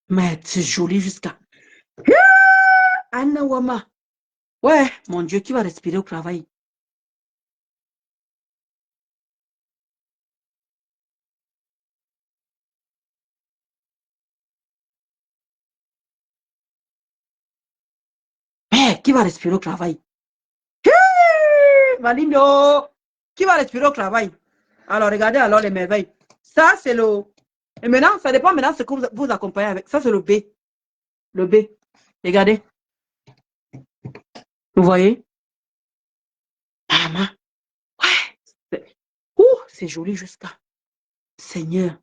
Mais c'est joli jusqu'à... Anna Wama. Ouais, mon Dieu, qui va respirer au travail? Qui va respirer au travail? Malindo, qui va respirer au travail? Alors, regardez alors les merveilles. Ça, c'est le... Et maintenant, ça dépend maintenant de ce que vous accompagnez avec. Ça, c'est le B. Le B. Regardez. Vous voyez? Maman. Ouais. C'est joli jusqu'à... Seigneur.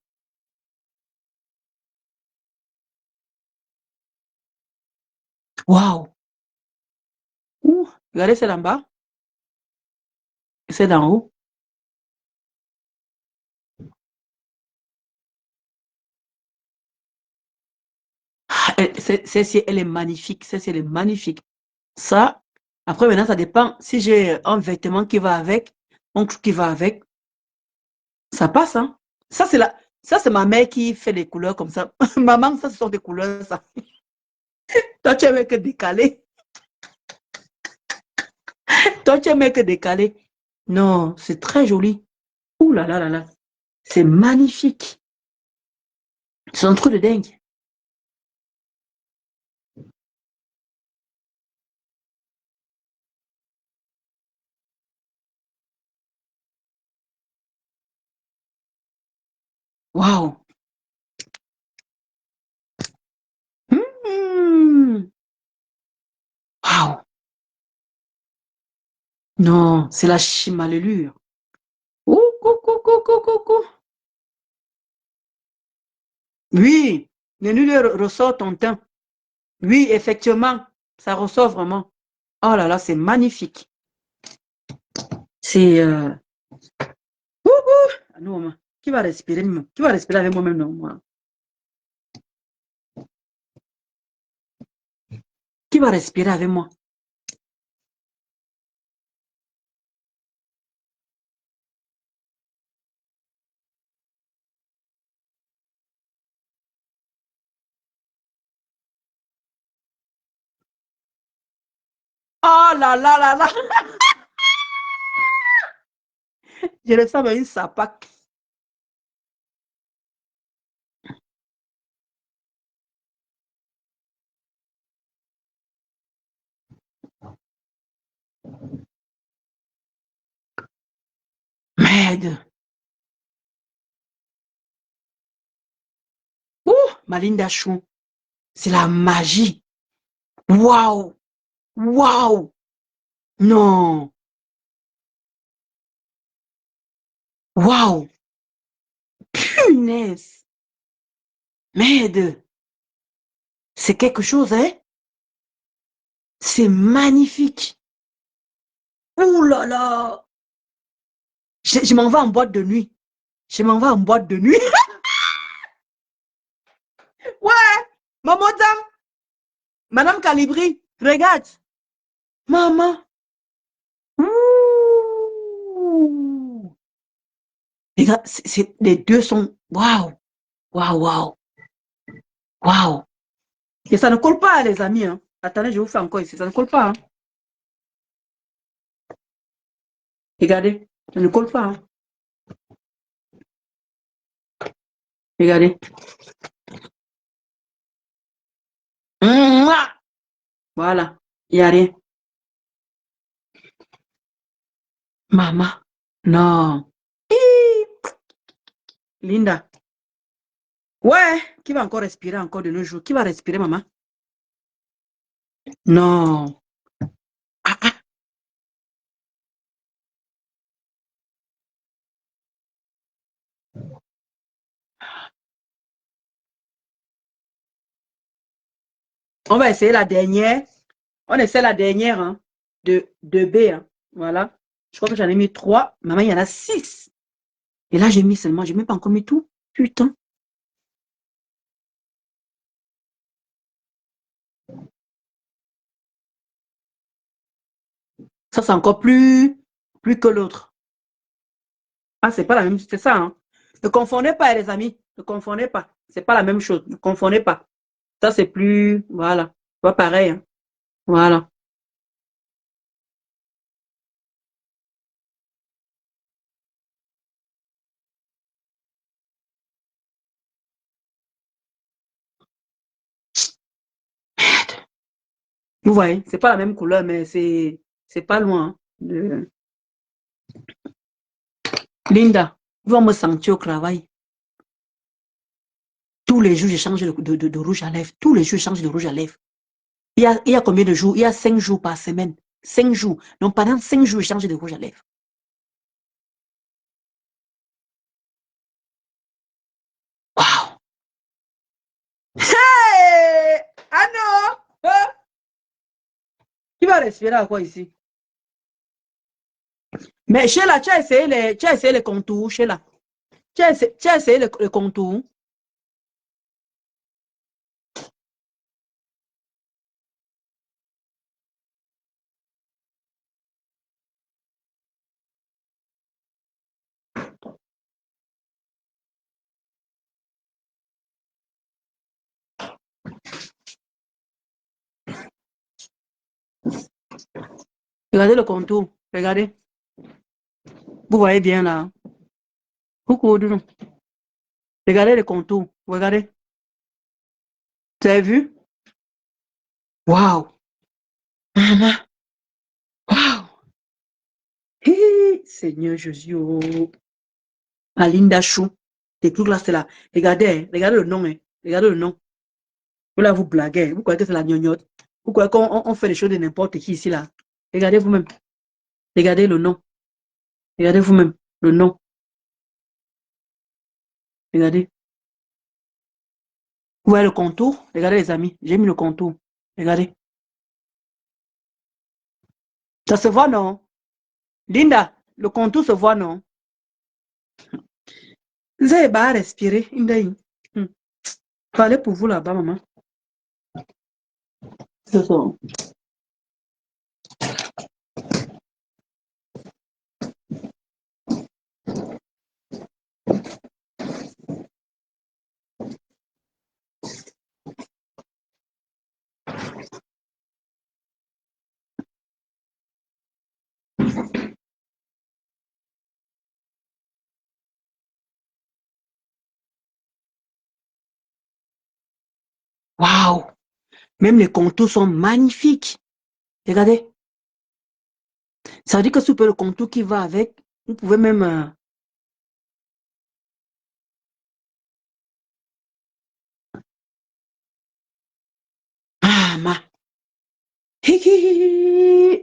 Waouh. Regardez, c'est d'en bas. C'est d'en haut. Celle-ci, elle est magnifique. Celle-ci, elle est magnifique. Ça, après, maintenant, ça dépend. Si j'ai un vêtement qui va avec, un truc qui va avec, ça passe, hein. Ça, c'est ma mère qui fait des couleurs comme ça. Maman, ça, ce sont des couleurs, ça. Toi, tu aimes que décalé. Toi, tu aimes que décalé. Non, c'est très joli. Ouh là là là là. C'est magnifique. C'est un truc de dingue. Waouh. Waouh. Non, c'est la chimalelure. Ouh, coucou, coucou, coucou. Oui, le nul ressort ton teint. Oui, effectivement, ça ressort vraiment. Oh là là, c'est magnifique. C'est... Ah non, maman. Qui va respirer? Qui va respirer avec moi-même? Non, moi. Qui va respirer avec moi? Oh là là là là! Je le sens avec une sapac. Merde. Malinda Chou. C'est la magie. Waouh! Waouh! Non! Waouh! Punaise! Merde! C'est quelque chose, hein? C'est magnifique! Ouh là là! Je m'en vais en boîte de nuit. Je m'en vais en boîte de nuit. Ouais! Maman, Madame Calibri, regarde. Maman. Ouh. Regarde, les deux sont... Waouh, waouh, waouh, waouh. Et ça ne colle pas, les amis. Hein. Attendez, je vous fais encore ici. Ça ne colle pas. Hein. Regardez, ça ne colle pas. Hein. Regardez. Voilà, il n'y a rien. Maman, non. Linda. Ouais, qui va encore respirer encore de nos jours? Qui va respirer, maman? Non. Ah, ah. On va essayer la dernière. On essaie la dernière hein, de B. Hein. Voilà. Je crois que j'en ai mis 3. Maman, il y en a 6. Et là, j'ai mis seulement, j'ai même pas encore mis tout. Putain. Ça, c'est encore plus que l'autre. Ah, c'est pas la même, c'est ça. Hein. Ne confondez pas, les amis. Ne confondez pas. C'est pas la même chose. Ne confondez pas. Ça, c'est plus, voilà. Pas pareil. Hein. Voilà. Vous voyez, c'est pas la même couleur, mais c'est pas loin. Hein, Linda, vous allez me sentir au travail. Tous les jours, je change de rouge à lèvres. Tous les jours, je change de rouge à lèvres. Il y a combien de jours? Il y a 5 jours par semaine. 5 jours. Donc, pendant 5 jours, je change de rouge à lèvres. Waouh! Hey! Ah non! Hein? Qui va respirer à quoi ici? Mais Sheila, tu as essayé les contours, Sheila. Tu as essayé les contours. Regardez le contour. Regardez. Vous voyez bien là. Coucou, Doudou. Regardez le contour. Regardez. Tu as vu? Waouh! Maman! Waouh! Hey, Seigneur Jésus. Oh. Alinda Chou. Tes trucs là, c'est là. Regardez, hein. Regardez le nom. Hein. Regardez le nom. Vous là, vous blaguez. Vous croyez que c'est la gnognotte. Vous croyez qu'on fait les choses de n'importe qui ici là. Regardez vous-même. Regardez le nom. Regardez vous-même. Le nom. Regardez. Vous voyez le contour? Regardez les amis. J'ai mis le contour. Regardez. Ça se voit, non? Linda, le contour se voit, non? Vous avez pas à respirer. Parlez pour vous là-bas, maman. C'est ça. Waouh! Même les contours sont magnifiques. Regardez. Ça veut dire que si vous pouvez le contour qui va avec, vous pouvez même... Ah, ma.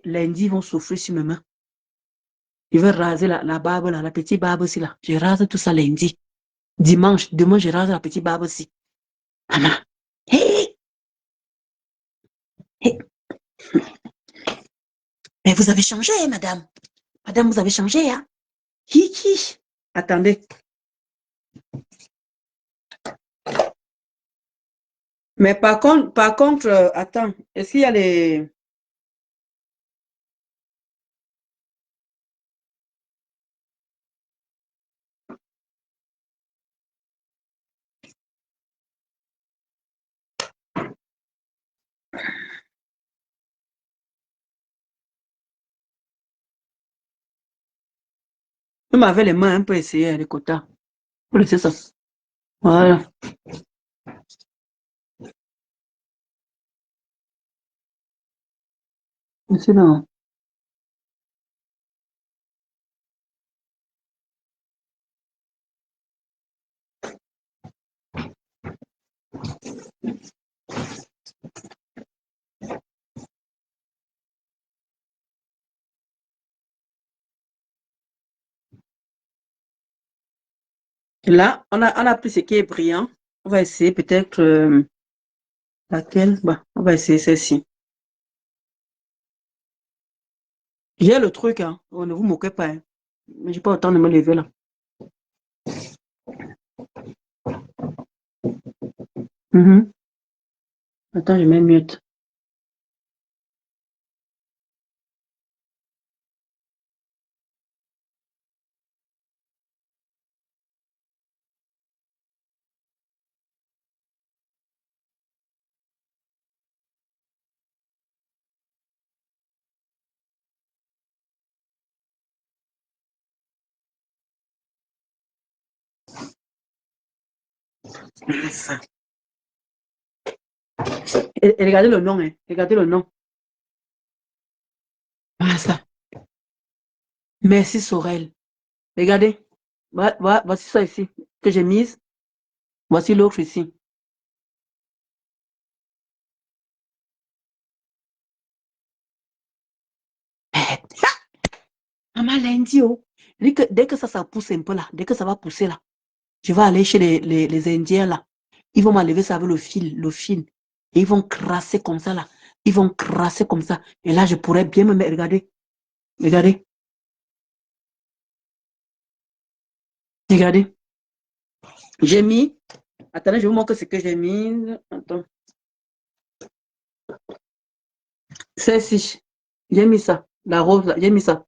Lundi, ils vont souffrir sur mes mains. Je vais raser la barbe, là, la petite barbe aussi, là. Je rase tout ça lundi. Dimanche, demain, je rase la petite barbe aussi. Maman. Hey, hey. Mais vous avez changé, madame. Madame, vous avez changé, hein. Hi. Attendez. Mais par contre, attends. Est-ce qu'il y a les... Même avec les mains, on peut essayer les quotas. Faut laisser ça. Voilà. C'est là. Et là, on a pris ce qui est brillant. On va essayer peut-être laquelle. Bah, on va essayer celle-ci. J'ai le truc, hein. Oh, ne vous moquez pas, hein. Mais j'ai pas autant de me lever là. Mhm. Attends, je mets mute. Et regardez le nom, hein. Regardez le nom. Voilà ça. Merci Sorel. Regardez. Voici ça ici que j'ai mise. Voici l'autre ici. Maman lundi, oh. Dès que ça pousse un peu là, dès que ça va pousser là, je vais aller chez les Indiens là. Ils vont m'enlever ça avec le fil. Et ils vont crasser comme ça là. Ils vont crasser comme ça. Et là, je pourrais bien me mettre. Regardez. Regardez. Regardez. J'ai mis. Attendez, je vous montre ce que j'ai mis. Attends. Celle-ci. J'ai mis ça. La rose là. J'ai mis ça.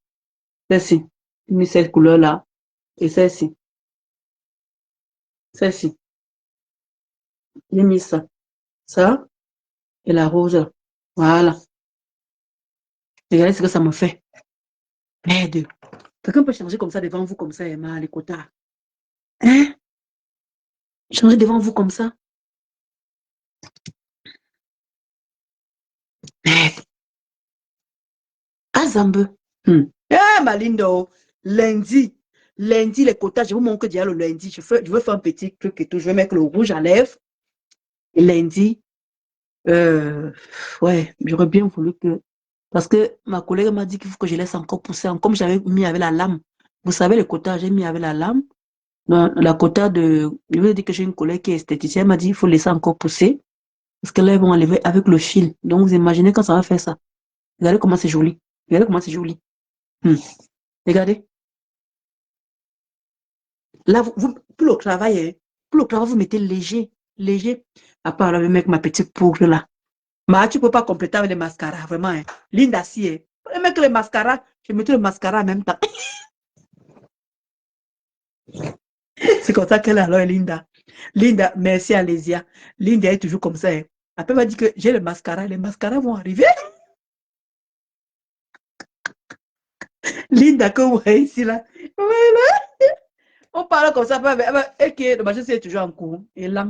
Celle-ci. J'ai mis cette couleur là. Et celle-ci. Celle-ci. J'ai mis ça. Ça. Et la rose là. Voilà. Regardez ce que ça me fait. Merde. Quelqu'un peut changer comme ça devant vous, comme ça, Emma, les quotas. Hein? Changer devant vous comme ça. Merde. Azambe. Ah, Malindo. Lundi. Lundi, les quotas, je vous montre que déjà le lundi, je veux faire un petit truc et tout. Je vais mettre le rouge à lèvres. Et lundi, ouais, j'aurais bien voulu que. Parce que ma collègue m'a dit qu'il faut que je laisse encore pousser. Comme j'avais mis avec la lame. Vous savez, le quota, j'ai mis avec la lame. Non, la quota de. Je veux dire que j'ai une collègue qui est esthéticienne. Elle m'a dit qu'il faut laisser encore pousser. Parce que là, ils vont enlever avec le fil. Donc, vous imaginez quand ça va faire ça. Regardez comment c'est joli. Regardez comment c'est joli. Regardez. Là, pour le travail, vous mettez léger. Léger. À part là, avec ma petite poudre là. Mais tu ne peux pas compléter avec les mascaras, vraiment. Hein. Linda, si. Hein. Même que les mascaras, je mettais le mascara en même temps. C'est comme ça qu'elle est alors, Linda. Linda, merci Alésia. Linda est toujours comme ça. Hein. Après, elle m'a dit que j'ai le mascara. Les mascaras vont arriver. Linda, que vous voyez ici, là. Voilà. On parle comme ça. Et que le machin, c'est toujours en cours. Et là,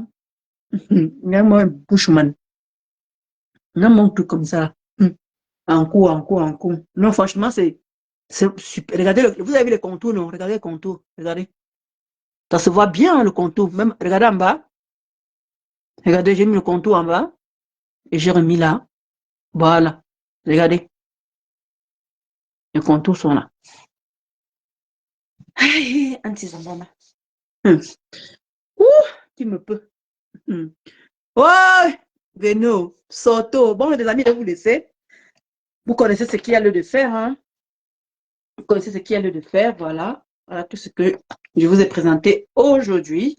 il y a moi un bushman. Il y a mon truc comme ça. En cours, en cours, en cours. Non, franchement, c'est super. Regardez, vous avez vu les contours, non? Regardez les contours. Regardez. Ça se voit bien, le contour. Même, regardez en bas. Regardez, j'ai mis le contour en bas. Et j'ai remis là. Voilà. Regardez. Les contours sont là. Aïe, anti-zambama. Ouh, qui me peut. Ouais, Veno, Soto. Bon, les amis, je vais vous laisser. Vous connaissez ce qu'il y a lieu de faire, hein? Vous connaissez ce qu'il y a lieu de faire, voilà. Voilà tout ce que je vous ai présenté aujourd'hui.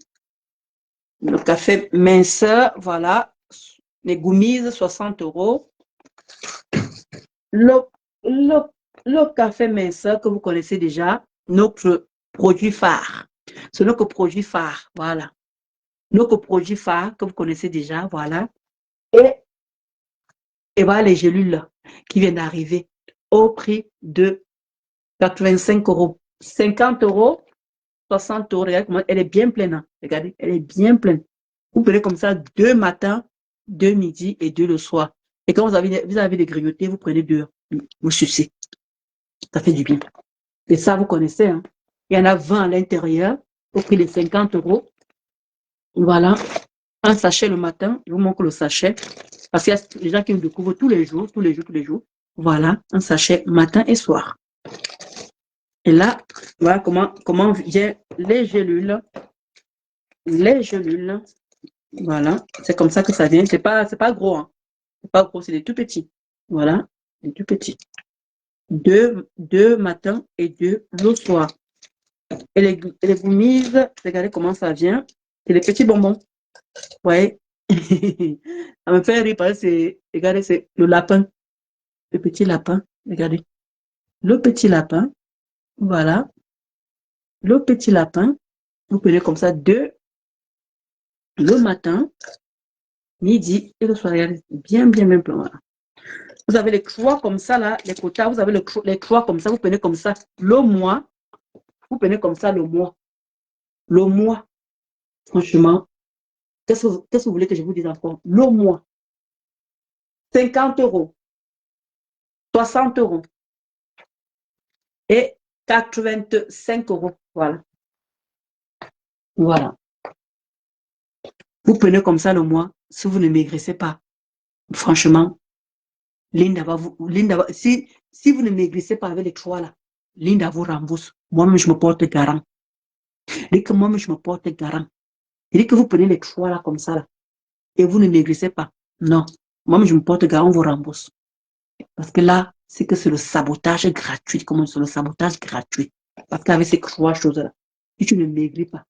Le café minceur, voilà. Les goumises, 60 €. Le, le, le café minceur que vous connaissez déjà, notre produit phare. C'est notre produit phare, voilà. Notre produit phare que vous connaissez déjà, voilà. Et, et voilà les gélules qui viennent d'arriver au prix de 85 €. 50 euros, 60 euros. Regardez comment elle est bien pleine. Hein. Regardez, elle est bien pleine. Vous prenez comme ça 2 matins, 2 midi et 2 le soir. Et quand vous avez des grignotés, vous prenez 2. Vous sucez. Ça fait du bien. Et ça, vous connaissez. Hein. Il y en a 20 à l'intérieur au prix de 50 euros. Voilà. Un sachet le matin. Je vous montre le sachet. Parce qu'il y a des gens qui me découvrent tous les jours, tous les jours, tous les jours. Voilà. Un sachet matin et soir. Et là, voilà comment vient les gélules. Les gélules. Voilà. C'est comme ça que ça vient. C'est pas gros. Hein. C'est pas gros, c'est des tout petits. Voilà. Des tout petits. 2 matins et 2 le soir. Et les goumises, regardez comment ça vient. C'est des petits bonbons. Ouais. Ça me fait rire parce que regardez, c'est le lapin. Le petit lapin. Regardez. Le petit lapin. Voilà. Le petit lapin. Vous prenez comme ça 2 le matin, midi et le soir. Regardez. Bien plein. Voilà. Vous avez les croix comme ça, là, les quotas. Vous avez les croix comme ça. Vous prenez comme ça le mois. Vous prenez comme ça le mois. Le mois. Franchement. Qu'est-ce que vous voulez que je vous dise encore? Le mois. 50 euros. 60 euros. Et 85 euros. Voilà. Voilà. Vous prenez comme ça le mois. Si vous ne maigrissez pas, franchement, Linda va vous. Si vous ne maigrissez pas avec les 3 là, Linda vous rembourse. Moi-même, je me porte garant. Et que moi-même, je me porte garant. Et que vous prenez les 3 là comme ça là, et vous ne maigrissez pas. Non. Moi-même, je me porte garant, on vous rembourse. Parce que là, c'est que c'est le sabotage gratuit. Comment c'est le sabotage gratuit? Parce qu'avec ces 3 choses-là, si tu ne maigris pas,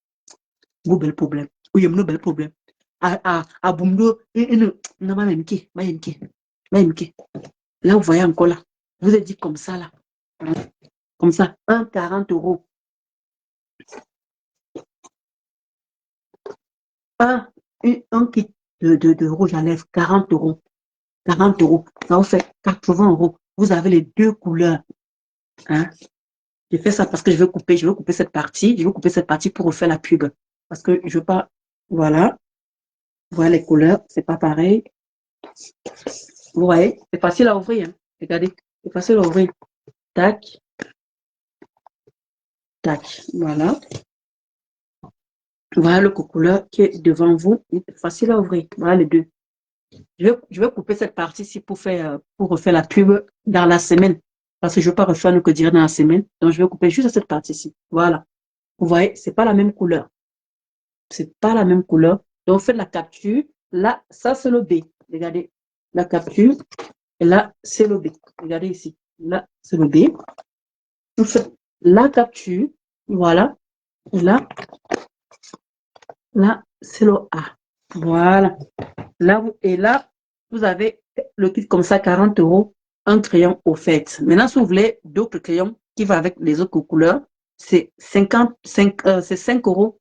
vous avez le problème. Oui, il y a un bel problème. À Bumdo, non, là, vous voyez encore là. Vous êtes dit comme ça, là. Comme ça, 40 euros. Un kit de rouge à lèvres, 40 euros. 40 euros. Ça vous fait 80 euros. Vous avez les 2 couleurs. Hein? Je fais ça parce que je veux couper cette partie. Je veux couper cette partie pour refaire la pub. Parce que je veux pas. Voilà. Voilà les couleurs. C'est pas pareil. Vous voyez, c'est facile à ouvrir. Hein. Regardez, c'est facile à ouvrir. Tac. Tac. Voilà. Voilà le couleur qui est devant vous. C'est facile à ouvrir. Voilà les 2. Je vais couper cette partie-ci pour refaire la pub dans la semaine. Parce que je ne veux pas refaire le que dire dans la semaine. Donc, je vais couper juste cette partie-ci. Voilà. Vous voyez, c'est pas la même couleur. C'est pas la même couleur. Donc, faites la capture. Là, ça, c'est le B. Regardez. La capture. Et là, c'est le B. Regardez ici. Là, c'est le B. Vous faites la capture. Voilà. Et là, c'est le A. Voilà. Là, et là, vous avez le kit comme ça, 40 euros, un crayon offert. Maintenant, si vous voulez d'autres crayons qui vont avec les autres couleurs, c'est 5 euros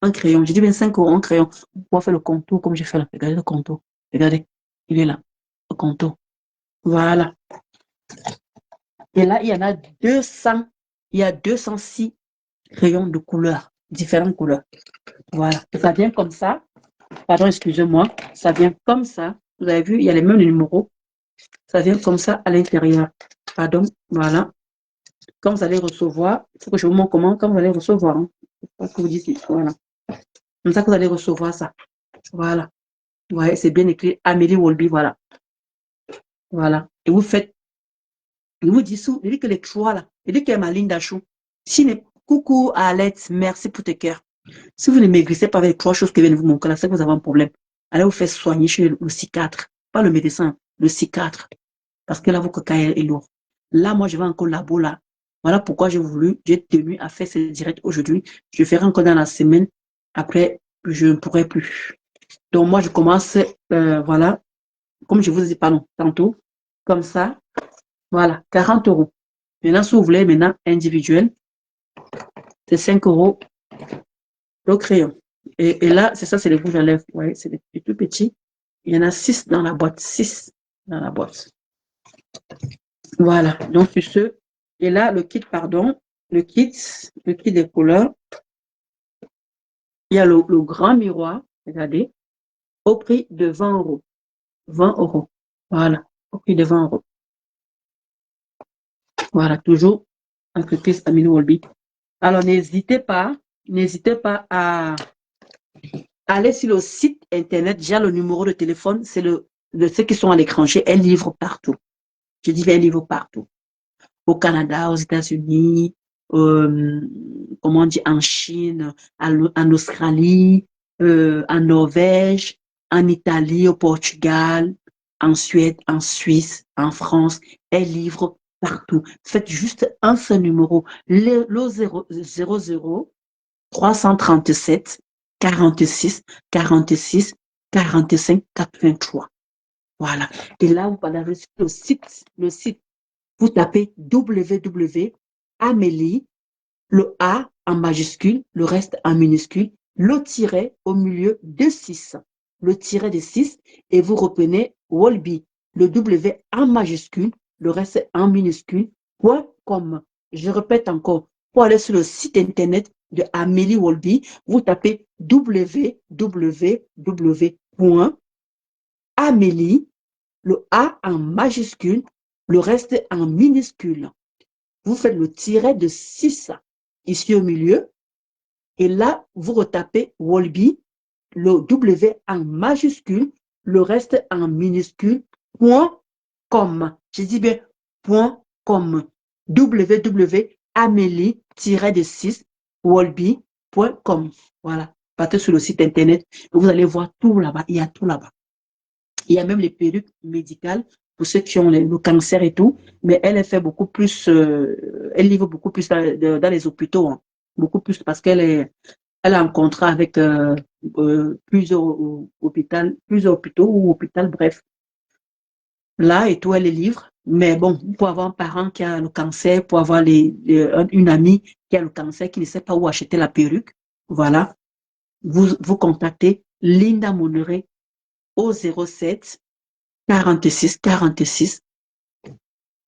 un crayon. Je dis bien 5 euros un crayon. Vous pouvez faire le contour comme j'ai fait là. Regardez le contour. Regardez, il est là, le contour. Voilà. Et là, il y en a 200. Il y a 206 crayons de couleurs, différentes couleurs. Voilà. Et ça vient comme ça. Pardon, excusez-moi. Ça vient comme ça. Vous avez vu, il y a les mêmes numéros. Ça vient comme ça à l'intérieur. Pardon, voilà. Quand vous allez recevoir, il faut que je vous montre comment, quand vous allez recevoir. Hein. Pas que vous dites, voilà. Comme ça que vous allez recevoir ça. Voilà. Ouais, c'est bien écrit Amélie Wolby, voilà. Voilà. Et vous faites, il vous dit que les 3 là, il dit que ma Linda Chou. Coucou Alette, merci pour tes cœurs. Si vous ne maigrissez pas avec les 3 choses que viennent vous montrer là, c'est que vous avez un problème. Allez vous faire soigner chez le psychiatre. Pas le médecin, le psychiatre. Parce que là, votre cas est lourd. Là, moi, je vais encore labo là. Voilà pourquoi j'ai tenu à faire ce direct aujourd'hui. Je ferai encore dans la semaine. Après, je ne pourrai plus. Donc, moi, je commence, voilà, comme je vous ai dit, pardon, tantôt, comme ça. Voilà, 40 euros. Maintenant, si vous voulez, maintenant, individuel, c'est 5 euros le crayon. Et là, c'est ça, c'est les rouges à lèvres. Vous voyez, c'est des tout petits. Il y en a 6 dans la boîte. 6 dans la boîte. Voilà, donc sur ce, et là, le kit, pardon, le kit des couleurs. Il y a le grand miroir, regardez, au prix de 20 euros. 20 euros. Voilà, au prix de 20 euros. Voilà, toujours entreprise Amélie Wolby. Alors, n'hésitez pas à aller sur le site internet. Déjà, le numéro de téléphone, c'est de ceux qui sont à l'étranger. Elle livre partout. Je dis, elle livre partout. Au Canada, aux États-Unis, comment on dit, en Chine, en Australie, en Norvège, en Italie, au Portugal, en Suède, en Suisse, en France. Elle livre partout. Faites juste un seul numéro, le 00 337 46 46 45 83. Voilà. Et là, vous allez sur le site, vous tapez www.amélie, le A en majuscule, le reste en minuscule, le tiret au milieu de 6. Le tiret de 6 et vous reprenez Wolby, le W en majuscule, le reste en minuscule, .com. Je répète encore, pour aller sur le site internet de Amélie Wolby, vous tapez www.amélie, le A en majuscule, le reste en minuscule. Vous faites le tiret de 6 ici au milieu. Et là, vous retapez Wolby, le W en majuscule, le reste en minuscule, .com. Je dis bien .com. www.amélie-6 wolby.com. Voilà. Partez sur le site internet et vous allez voir tout là-bas. Il y a tout là-bas. Il y a même les perruques médicales pour ceux qui ont le cancer et tout. Mais elle fait beaucoup plus, elle livre beaucoup plus dans les hôpitaux. Hein. Beaucoup plus parce elle a un contrat avec plusieurs hôpitaux ou hôpital, bref. Là et tout, elle les livre. Mais bon, pour avoir un parent qui a le cancer, pour avoir une amie qui a le cancer, qui ne sait pas où acheter la perruque, voilà, vous contactez Linda Moneret au 07 46 46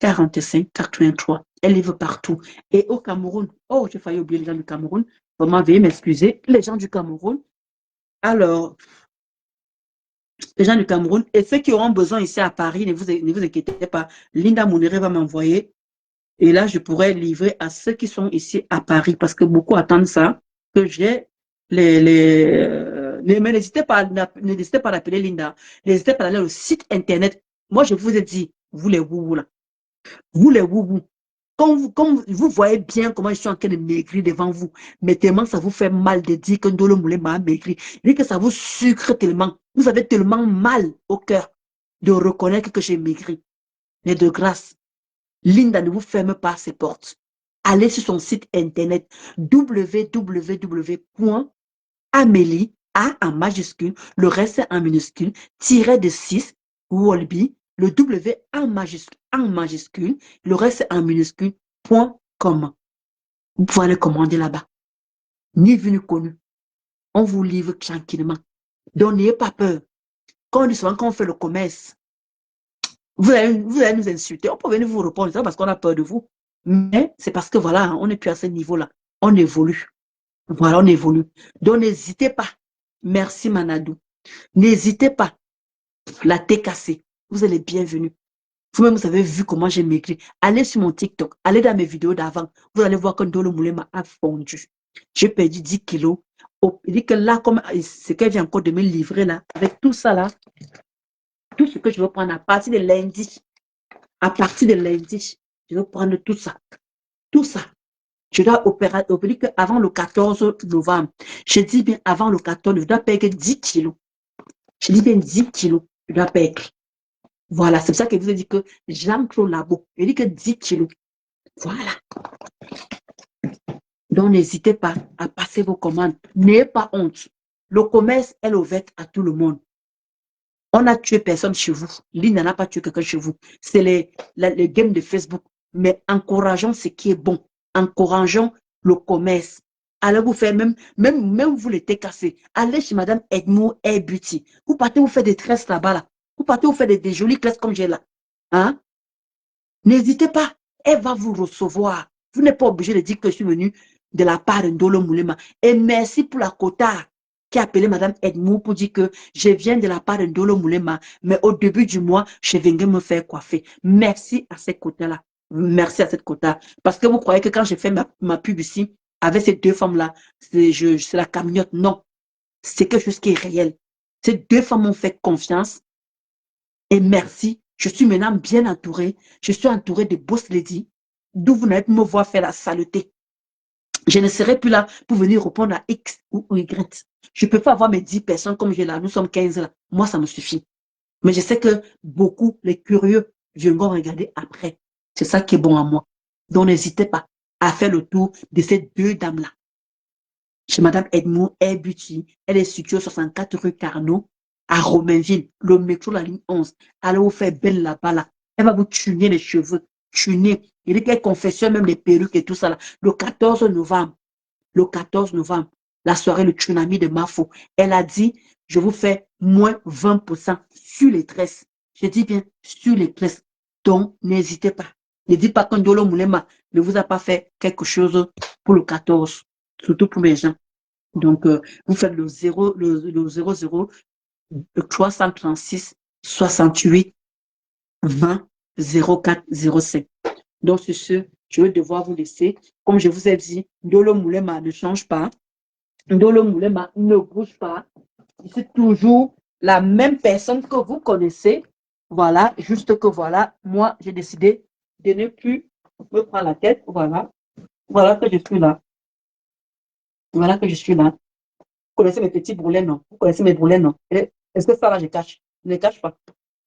45 83. Elle livre partout. Et au Cameroun, oh, j'ai failli oublier les gens du Cameroun. Vraiment, veuillez m'excuser. Les gens du Cameroun. Alors, les gens du Cameroun et ceux qui auront besoin ici à Paris, ne vous inquiétez pas. Linda Moneret va m'envoyer. Et là, je pourrais livrer à ceux qui sont ici à Paris parce que beaucoup attendent ça. Que j'ai mais n'hésitez pas à l'appeler Linda. N'hésitez pas à aller au site internet. Moi, je vous ai dit, vous les woubou là. Vous les woubou. Quand vous voyez bien comment je suis en train de maigrir devant vous, mais tellement ça vous fait mal de dire que Ndolo Moulé m'a maigri. Et que ça vous sucre tellement. Vous avez tellement mal au cœur de reconnaître que j'ai maigri. Mais de grâce, Linda ne vous ferme pas ses portes. Allez sur son site internet www.amélie, A en majuscule, le reste en minuscule, tiré de 6, Wolby, le W en majuscule, le reste en minuscule, .com. Vous pouvez aller commander là-bas. Ni vu ni connu. On vous livre tranquillement. Donc, n'ayez pas peur. Quand on fait le commerce, vous allez nous insulter. On peut venir vous répondre, c'est parce qu'on a peur de vous. Mais c'est parce que voilà, on n'est plus à ce niveau-là. On évolue. Voilà, on évolue. Donc, n'hésitez pas. Merci, Manadou. N'hésitez pas. La tête cassée. Vous êtes les bienvenus. Vous-même, vous avez vu comment j'ai maigri. Allez sur mon TikTok. Allez dans mes vidéos d'avant. Vous allez voir que Ndolo Moulé m'a fondu. J'ai perdu 10 kilos. Il dit que là, comme ce qu'elle vient encore de me livrer là, avec tout ça là, tout ce que je veux prendre à partir de lundi, je vais prendre tout ça. Tout ça. Je dois opérer avant le 14 novembre. Je dis bien avant le 14, je dois perdre 10 kilos. Je dis bien 10 kilos. Je dois perdre. Voilà, c'est pour ça que je vous ai dit que j'entre au labo. Je dis que 10 kilos. Voilà. Donc, n'hésitez pas à passer vos commandes. N'ayez pas honte. Le commerce est ouvert à tout le monde. On n'a tué personne chez vous. Linda n'a pas tué quelqu'un chez vous. C'est les games de Facebook. Mais encourageons ce qui est bon. Encourageons le commerce. Allez vous faire même vous l'été cassé. Allez chez Madame Edmond Air Beauty. Vous partez vous faire des tresses là-bas. Là. Vous partez vous faire des jolies tresses comme j'ai là. Hein? N'hésitez pas. Elle va vous recevoir. Vous n'êtes pas obligé de dire que je suis venu de la part de Ndolo Moulema. Et merci pour la quota qui a appelé Madame Edmou pour dire que je viens de la part de Ndolo Moulema, mais au début du mois, je viendrai me faire coiffer. Merci à cette quota-là. Merci à cette quota. Parce que vous croyez que quand j'ai fait ma pub ici, avec ces deux femmes-là, c'est la cagnotte. Non. C'est quelque chose qui est réel. Ces deux femmes m'ont fait confiance. Et merci. Je suis maintenant bien entourée. Je suis entourée de boss lady, d'où vous n'allez plus me voir faire la saleté. Je ne serai plus là pour venir répondre à X ou Y. Je ne peux pas avoir mes 10 personnes comme j'ai là. Nous sommes 15 là. Moi, ça me suffit. Mais je sais que beaucoup, les curieux, viendront regarder après. C'est ça qui est bon à moi. Donc, n'hésitez pas à faire le tour de ces deux dames-là. Chez Madame Edmond Air Beauty, elle est située au 64 rue Carnot, à Romainville, le métro, la ligne 11. Allez vous faire belle là-bas, là. Elle va vous tuner les cheveux, tuner. Il dit qu'elle confectionne même les perruques et tout ça, là. Le 14 novembre, la soirée, le tsunami de Mafo, elle a dit, je vous fais moins 20% sur les tresses. Je dis bien, sur les tresses. Donc, n'hésitez pas. Ne dites pas que Ndolo Moulema ne vous a pas fait quelque chose pour le 14. Surtout pour mes gens. Donc, vous faites le 00, le 336 68 20 04 05. Donc, sur ce, je vais devoir vous laisser. Comme je vous ai dit, Ndolo Moulema ne change pas. Ndolo Moulema ne bouge pas. C'est toujours la même personne que vous connaissez. Voilà, juste que voilà, moi, j'ai décidé de ne plus me prendre la tête. Voilà. Voilà que je suis là. Voilà que je suis là. Vous connaissez mes petits bourrelets, non? Vous connaissez mes bourrelets, non? Est-ce que ça, là, je cache? Je ne les cache pas.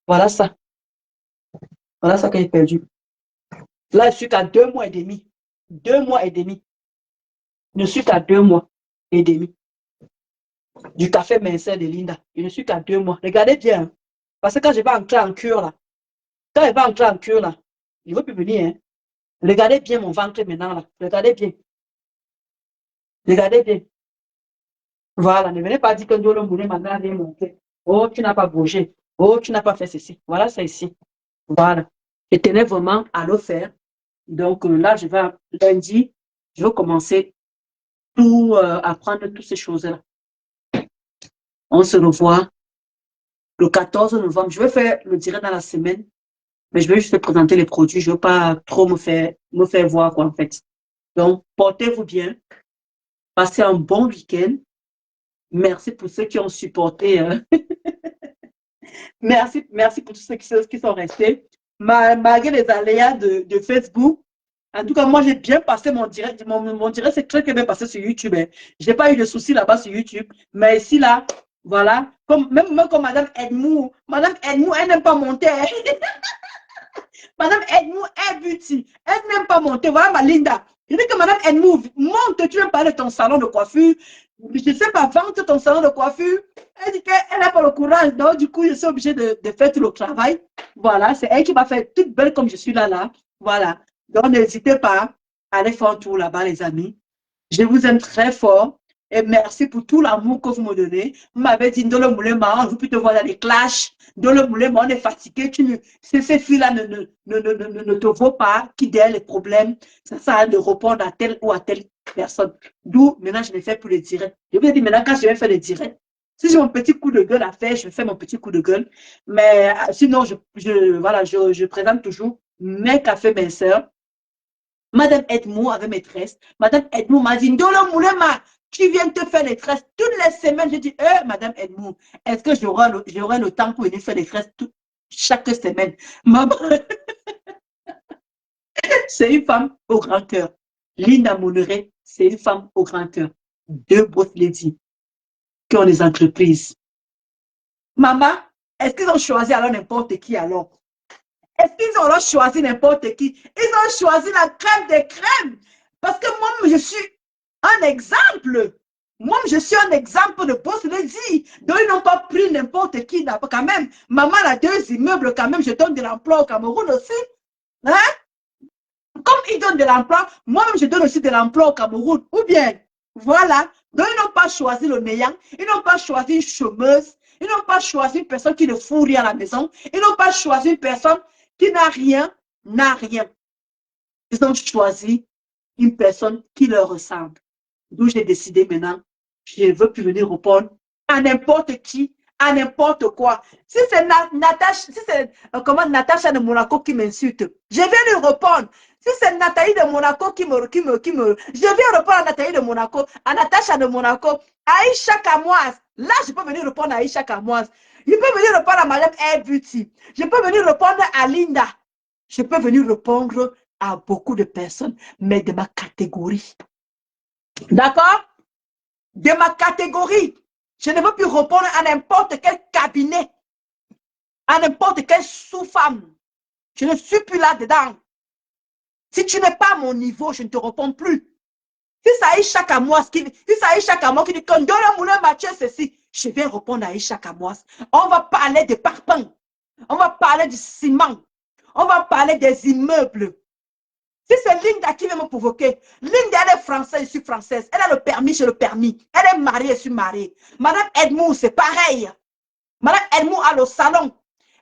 Voilà ça. Voilà ça que j'ai perdu. Là, je suis qu'à 2 mois et demi. 2 mois et demi. Je ne suis qu'à 2 mois et demi. Du café minceur de Linda. Je ne suis qu'à 2 mois. Regardez bien. Hein. Parce que quand je vais entrer en cure, là, quand je vais entrer en cure, là, je ne veux plus venir. Hein. Regardez bien mon ventre maintenant, là. Regardez bien. Regardez bien. Voilà, ne venez pas dire que Ndolo Moulema m'a rien montré. Oh, tu n'as pas bougé. Oh, tu n'as pas fait ceci. Voilà, c'est ici. Voilà. Je tenais vraiment à le faire. Donc là, je vais lundi, je vais commencer tout apprendre toutes ces choses-là. On se revoit le 14 novembre. Je vais faire le direct dans la semaine, mais je vais juste présenter les produits. Je ne veux pas trop me faire voir, quoi, en fait. Donc, portez-vous bien. Passez un bon week-end. Merci pour ceux qui ont supporté. Merci pour tous ceux qui sont restés. Malgré les aléas de Facebook, en tout cas, moi, j'ai bien passé mon direct. Mon direct, c'est très bien passé sur YouTube. Hein. Je n'ai pas eu de soucis là-bas sur YouTube. Mais ici, là, voilà. Même comme Madame Edmou, elle n'aime pas monter. Hein. Madame Edmou est beauty. Elle n'aime pas monter. Voilà ma Linda. Je dis que Madame Edmou, monte, tu veux parler de ton salon de coiffure. Je ne sais pas, vendre ton salon de coiffure. Elle dit qu'elle n'a pas le courage. Donc, du coup, je suis obligée de faire tout le travail. Voilà, c'est elle qui m'a fait toute belle comme je suis là. Voilà. Donc, n'hésitez pas à aller faire un tour là-bas, les amis. Je vous aime très fort. Et merci pour tout l'amour que vous me donnez. Vous m'avez dit, Ndolo Moulema, on ne veut plus te voir dans les clashs. Ndolo Moulema, on est fatigué. Ces filles-là ne te vaut pas. Qui derrière les problèmes, ça sert à de répondre à telle ou à telle personne. D'où, maintenant, je ne fais plus les directs. Je vous ai dit, maintenant, quand je vais faire les directs, si j'ai mon petit coup de gueule à faire, je fais mon petit coup de gueule. Mais sinon, je présente toujours mes cafés minceurs. Madame Edmou avec mes tresses. Madame Edmou m'a dit, Ndolo Moulema, tu viens te faire les tresses toutes les semaines. Je dis, Madame Edmou, est-ce que j'aurai le temps pour venir faire les tresses chaque semaine? Maman, c'est une femme au grand cœur. Linda Mouneret, c'est une femme au grand cœur. 2 boss ladies qui ont des entreprises. Maman, est-ce qu'ils ont choisi alors n'importe qui alors? Est-ce qu'ils ont choisi n'importe qui? Ils ont choisi la crème des crèmes. Parce que moi, je suis un exemple. Moi, je suis un exemple de boss lady. Donc, ils n'ont pas pris n'importe qui. Quand même, maman a 2 immeubles quand même. Je donne de l'emploi au Cameroun aussi. Hein? Comme ils donnent de l'emploi, moi-même, je donne aussi de l'emploi au Cameroun. Ou bien, voilà. Donc, ils n'ont pas choisi le néant. Ils n'ont pas choisi une chômeuse. Ils n'ont pas choisi une personne qui ne fout rien à la maison. Ils n'ont pas choisi une personne qui n'a rien. Ils ont choisi une personne qui leur ressemble. D'où j'ai décidé maintenant, je ne veux plus venir répondre à n'importe qui, à n'importe quoi. Si c'est Natacha, si c'est Natacha de Monaco qui m'insulte, je vais lui répondre. Si c'est Nathalie de Monaco je vais répondre à Nathalie de Monaco, à Natacha de Monaco, à Aïcha Kamoise. Là, je peux venir répondre à Aïcha Kamoise. Je peux venir répondre à Madame Air Beauty. Je peux venir répondre à Linda. Je peux venir répondre à beaucoup de personnes, mais de ma catégorie. D'accord? De ma catégorie. Je ne veux plus répondre à n'importe quel cabinet, à n'importe quelle sous-femme. Je ne suis plus là-dedans. Si tu n'es pas à mon niveau, je ne te réponds plus. Si ça est chaque mois, qui dit que Ndora Moulin Mathieu, ceci, je vais répondre à Aïcha Kamoas. On va parler de parpaings. On va parler du ciment. On va parler des immeubles. Si c'est Linda qui veut me provoquer, Linda, elle est française, je suis française. Elle a le permis, j'ai le permis. Elle est mariée, je suis mariée. Madame Edmond, c'est pareil. Madame Edmond a le salon.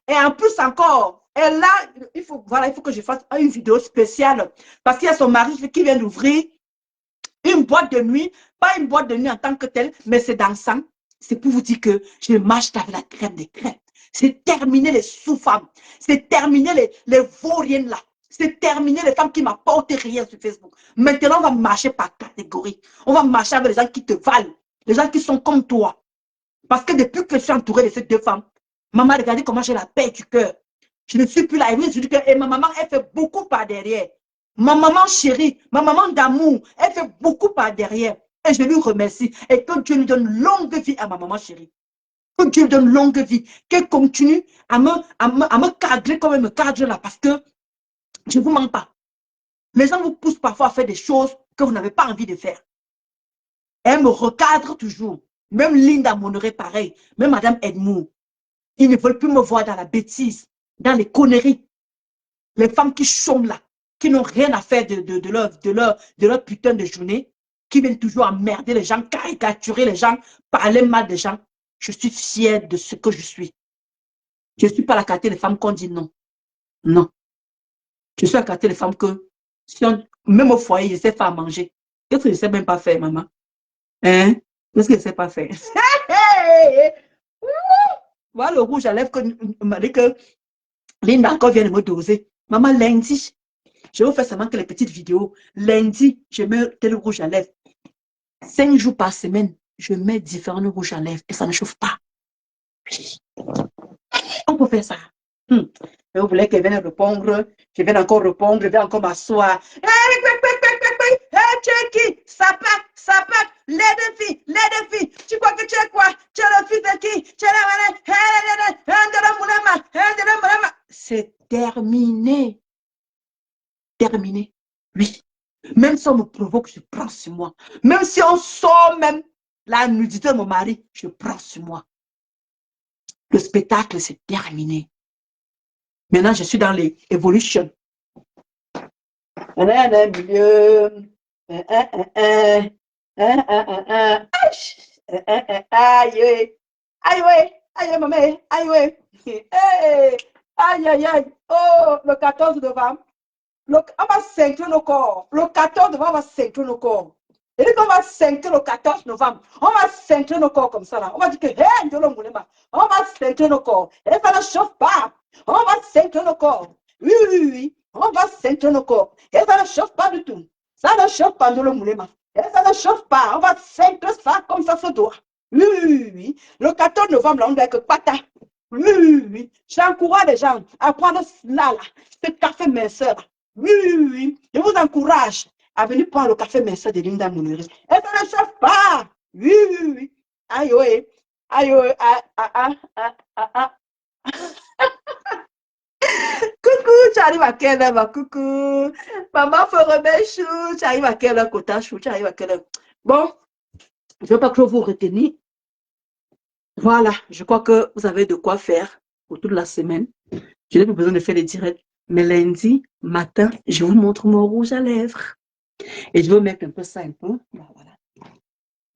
Et en plus encore, elle a, il faut que je fasse une vidéo spéciale. Parce qu'il y a son mari qui vient d'ouvrir une boîte de nuit. Pas une boîte de nuit en tant que telle, mais c'est dansant. C'est pour vous dire que je marche avec la crème des crèmes. C'est terminé les sous-femmes. C'est terminé les vauriennes là. C'est terminé les femmes qui m'apportent rien sur Facebook. Maintenant, on va marcher par catégorie. On va marcher avec les gens qui te valent. Les gens qui sont comme toi. Parce que depuis que je suis entourée de ces deux femmes, maman, regardez comment j'ai la paix du cœur. Je ne suis plus là. Et ma maman, elle fait beaucoup par derrière. Ma maman chérie, ma maman d'amour, elle fait beaucoup par derrière. Et je lui remercie. Et que Dieu lui donne longue vie à ma maman chérie. Que Dieu lui donne longue vie. Qu'elle continue à me cadrer comme elle me cadre là. Parce que je ne vous mens pas. Les gens vous poussent parfois à faire des choses que vous n'avez pas envie de faire. Elle me recadre toujours. Même Linda Monoré, pareil. Même Madame Edmond. Ils ne veulent plus me voir dans la bêtise, dans les conneries. Les femmes qui chôment là, qui n'ont rien à faire de leur putain de journée, qui viennent toujours emmerder les gens, caricaturer les gens, parler mal des gens. Je suis fière de ce que je suis. Je ne suis pas la catégorie des femmes qu'on dit non. Non. Je suis la catégorie des femmes que, si même au foyer, je sais faire à manger. Qu'est-ce que je ne sais même pas faire, maman? Hein? Qu'est-ce que je ne sais pas faire? Voilà le rouge à lèvres que m'a dit que Linda encore vient de me doser. Maman, lundi, je vais vous faire seulement que les petites vidéos. Lundi, je mets tel rouge à lèvres. 5 jours par semaine, je mets différents rouges à lèvres et ça ne chauffe pas. On peut faire ça. Je voulais qu'elle vienne répondre. Je viens encore répondre. Je vais encore m'asseoir. Hey, ça part. Les deux filles. Tu crois que tu es quoi? Tu es le fils de qui? Tu es la... C'est terminé. Terminé. Oui. Même si on me provoque, je prends sur moi. Même si on sort même la nudité de mon mari, je prends sur moi. Le spectacle, c'est terminé. Maintenant, je suis dans les evolutions. Milieu. Aïe, maman, aïe. Aïe. Oh, le 14 novembre. On va s'incliner nos corps. Le 14 novembre, on va s'incliner nos corps. Et dès qu'on va s'incliner le 14 novembre, on va s'incliner nos corps comme ça là. On va dire que, hey, on va s'incliner nos corps. Et ça ne chauffe pas. On va s'incliner nos corps. Oui. On va s'incliner nos corps. Et ça ne chauffe pas du tout. Ça ne chauffe pas dans le moulema. Et ça ne chauffe pas. On va s'incliner ça comme ça se doit. Oui. Le 14 novembre, là, on doit être pata. Oui. J'encourage les gens à prendre là, ce café minceur. Oui. Je vous encourage à venir prendre le café minceur de Linda Monoré. Et ça ne chauffe pas. Oui. Aïe. Coucou, tu arrives à quelle heure, ma coucou? Maman, faut remettre chou. Tu arrives à quelle heure, Kota chou? Tu arrives à quelle heure? Bon, je ne veux pas que vous retenir. Voilà, je crois que vous avez de quoi faire pour toute la semaine. Je n'ai pas besoin de faire les directs. Mais lundi matin, je vous montre mon rouge à lèvres. Et je veux mettre un peu ça un peu. Voilà.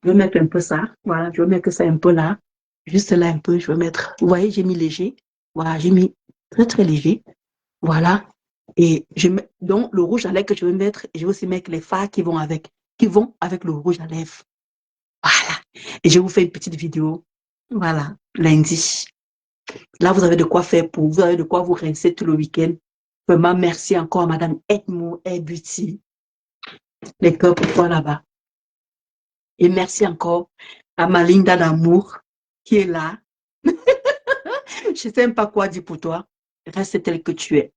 Je veux mettre un peu ça. Voilà, je veux mettre ça un peu là. Juste là un peu, je veux mettre. Vous voyez, j'ai mis léger. Voilà, j'ai mis très léger. Voilà. Et donc, le rouge à lèvres que je vais mettre, je vais aussi mettre les fards qui vont avec le rouge à lèvres. Voilà. Et je vous fais une petite vidéo. Voilà, lundi. Là, vous avez de quoi faire vous avez de quoi vous rincer tout le week-end. Vraiment, merci encore à Madame Edmond Air Beauty, les cœurs pour toi là-bas. Et merci encore à ma Linda d'amour qui est là. Je ne sais même pas quoi dire pour toi. Reste tel que tu es.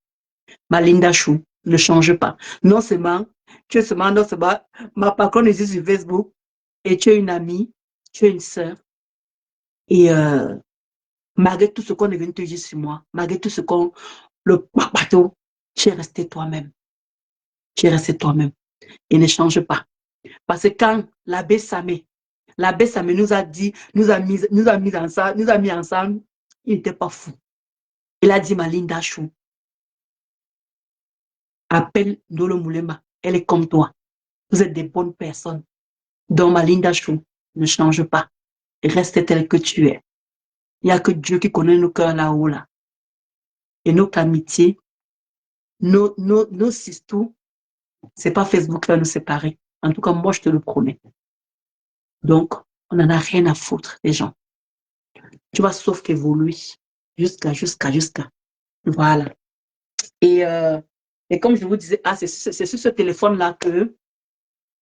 Ma Linda Chou, ne change pas. Non seulement, non seulement ma patronne est sur Facebook et tu es une amie, tu es une sœur. Et malgré tout ce qu'on est venu te dire sur moi, malgré tout ce qu'on, le bateau, tu es resté toi-même. Tu es resté toi-même. Et ne change pas. Parce que quand l'abbé Samé nous a dit, nous a mis ensemble, il n'était pas fou. Il a dit, ma Linda Chou, appelle Dolo Moulema, elle est comme toi. Vous êtes des bonnes personnes. Donc, ma Linda Chou, ne change pas. Reste tel que tu es. Il n'y a que Dieu qui connaît nos cœurs là-haut, là. Et notre amitié, nos sistous, c'est pas Facebook qui va nous séparer. En tout cas, moi, je te le promets. Donc, on n'en a rien à foutre, les gens. Tu vas sauf qu'évoluer. Jusqu'à. Voilà. Et comme je vous disais, c'est sur ce téléphone-là que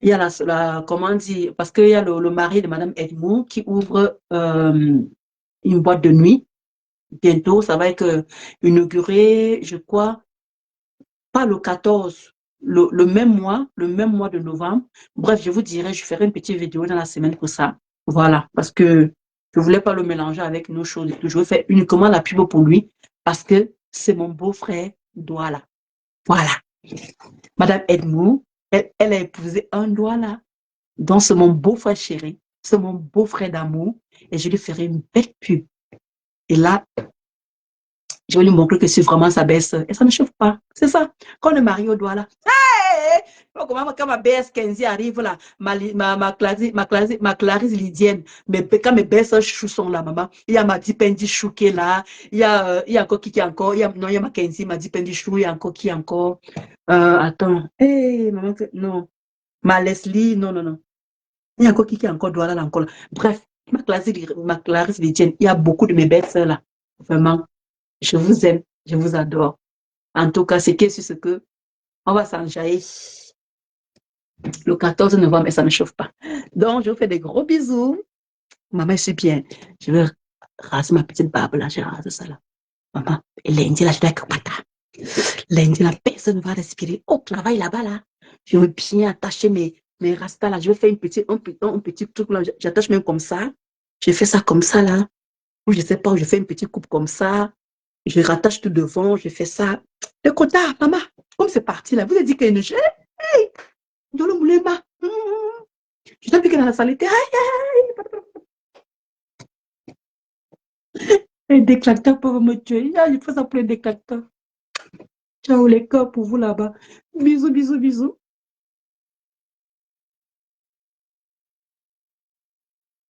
il y a comment dire, parce qu'il y a le mari de Madame Edmond qui ouvre une boîte de nuit. Bientôt, ça va être inauguré, je crois, pas le 14, le même mois de novembre. Bref, je vous dirai, je ferai une petite vidéo dans la semaine pour ça. Voilà, parce que je voulais pas le mélanger avec nos choses et tout. Je vais faire uniquement la pub pour lui parce que c'est mon beau-frère Douala. Voilà. Madame Edmond, elle a épousé un Douala. Donc, c'est mon beau-frère chéri, c'est mon beau-frère d'amour et je lui ferai une belle pub. Et là, je vais lui montrer que c'est vraiment sa belle-sœur. Et ça ne chauffe pas. C'est ça. Quand on est marié au doigt là, hey! Quand ma BS 15 arrive là, ma Clarisse Lydienne, quand mes belles-sœurs chou sont là, maman, il y a ma Dipendi Chou qui est là, il y a encore qui est encore, il y a ma Kenzie, ma Dipendi Chou, il y a encore qui est encore. Attends, hey, maman, non. Ma Leslie, non, non, non. Il y a encore qui est encore doigt là, encore là. Bref, ma Clarisse Lydienne, il y a beaucoup de mes belles-sœurs là. Vraiment. Je vous aime, je vous adore. En tout cas, c'est ce que on va s'enjailler le 14 novembre et ça ne chauffe pas. Donc, je vous fais des gros bisous. Maman, je suis bien. Je vais raser ma petite barbe là. Je rase ça là. Maman, et lundi là, je dois être pata. Lundi là, personne ne va respirer. Au travail là-bas là, je veux bien attacher mes rastas là. Je vais faire un petit truc là. J'attache même comme ça. Je fais ça comme ça là. Ou je sais pas, je fais une petite coupe comme ça. Je rattache tout devant, je fais ça. Le quota, maman, comme c'est parti là, vous avez dit qu'il y a une jeune. Hey, dans le moulema. Je t'ai vu que dans la salle, un déclacteur pour me tuer. Il faut ça pour un déclacteur. Ciao les cœurs pour vous là-bas. Bisous, bisous, bisous.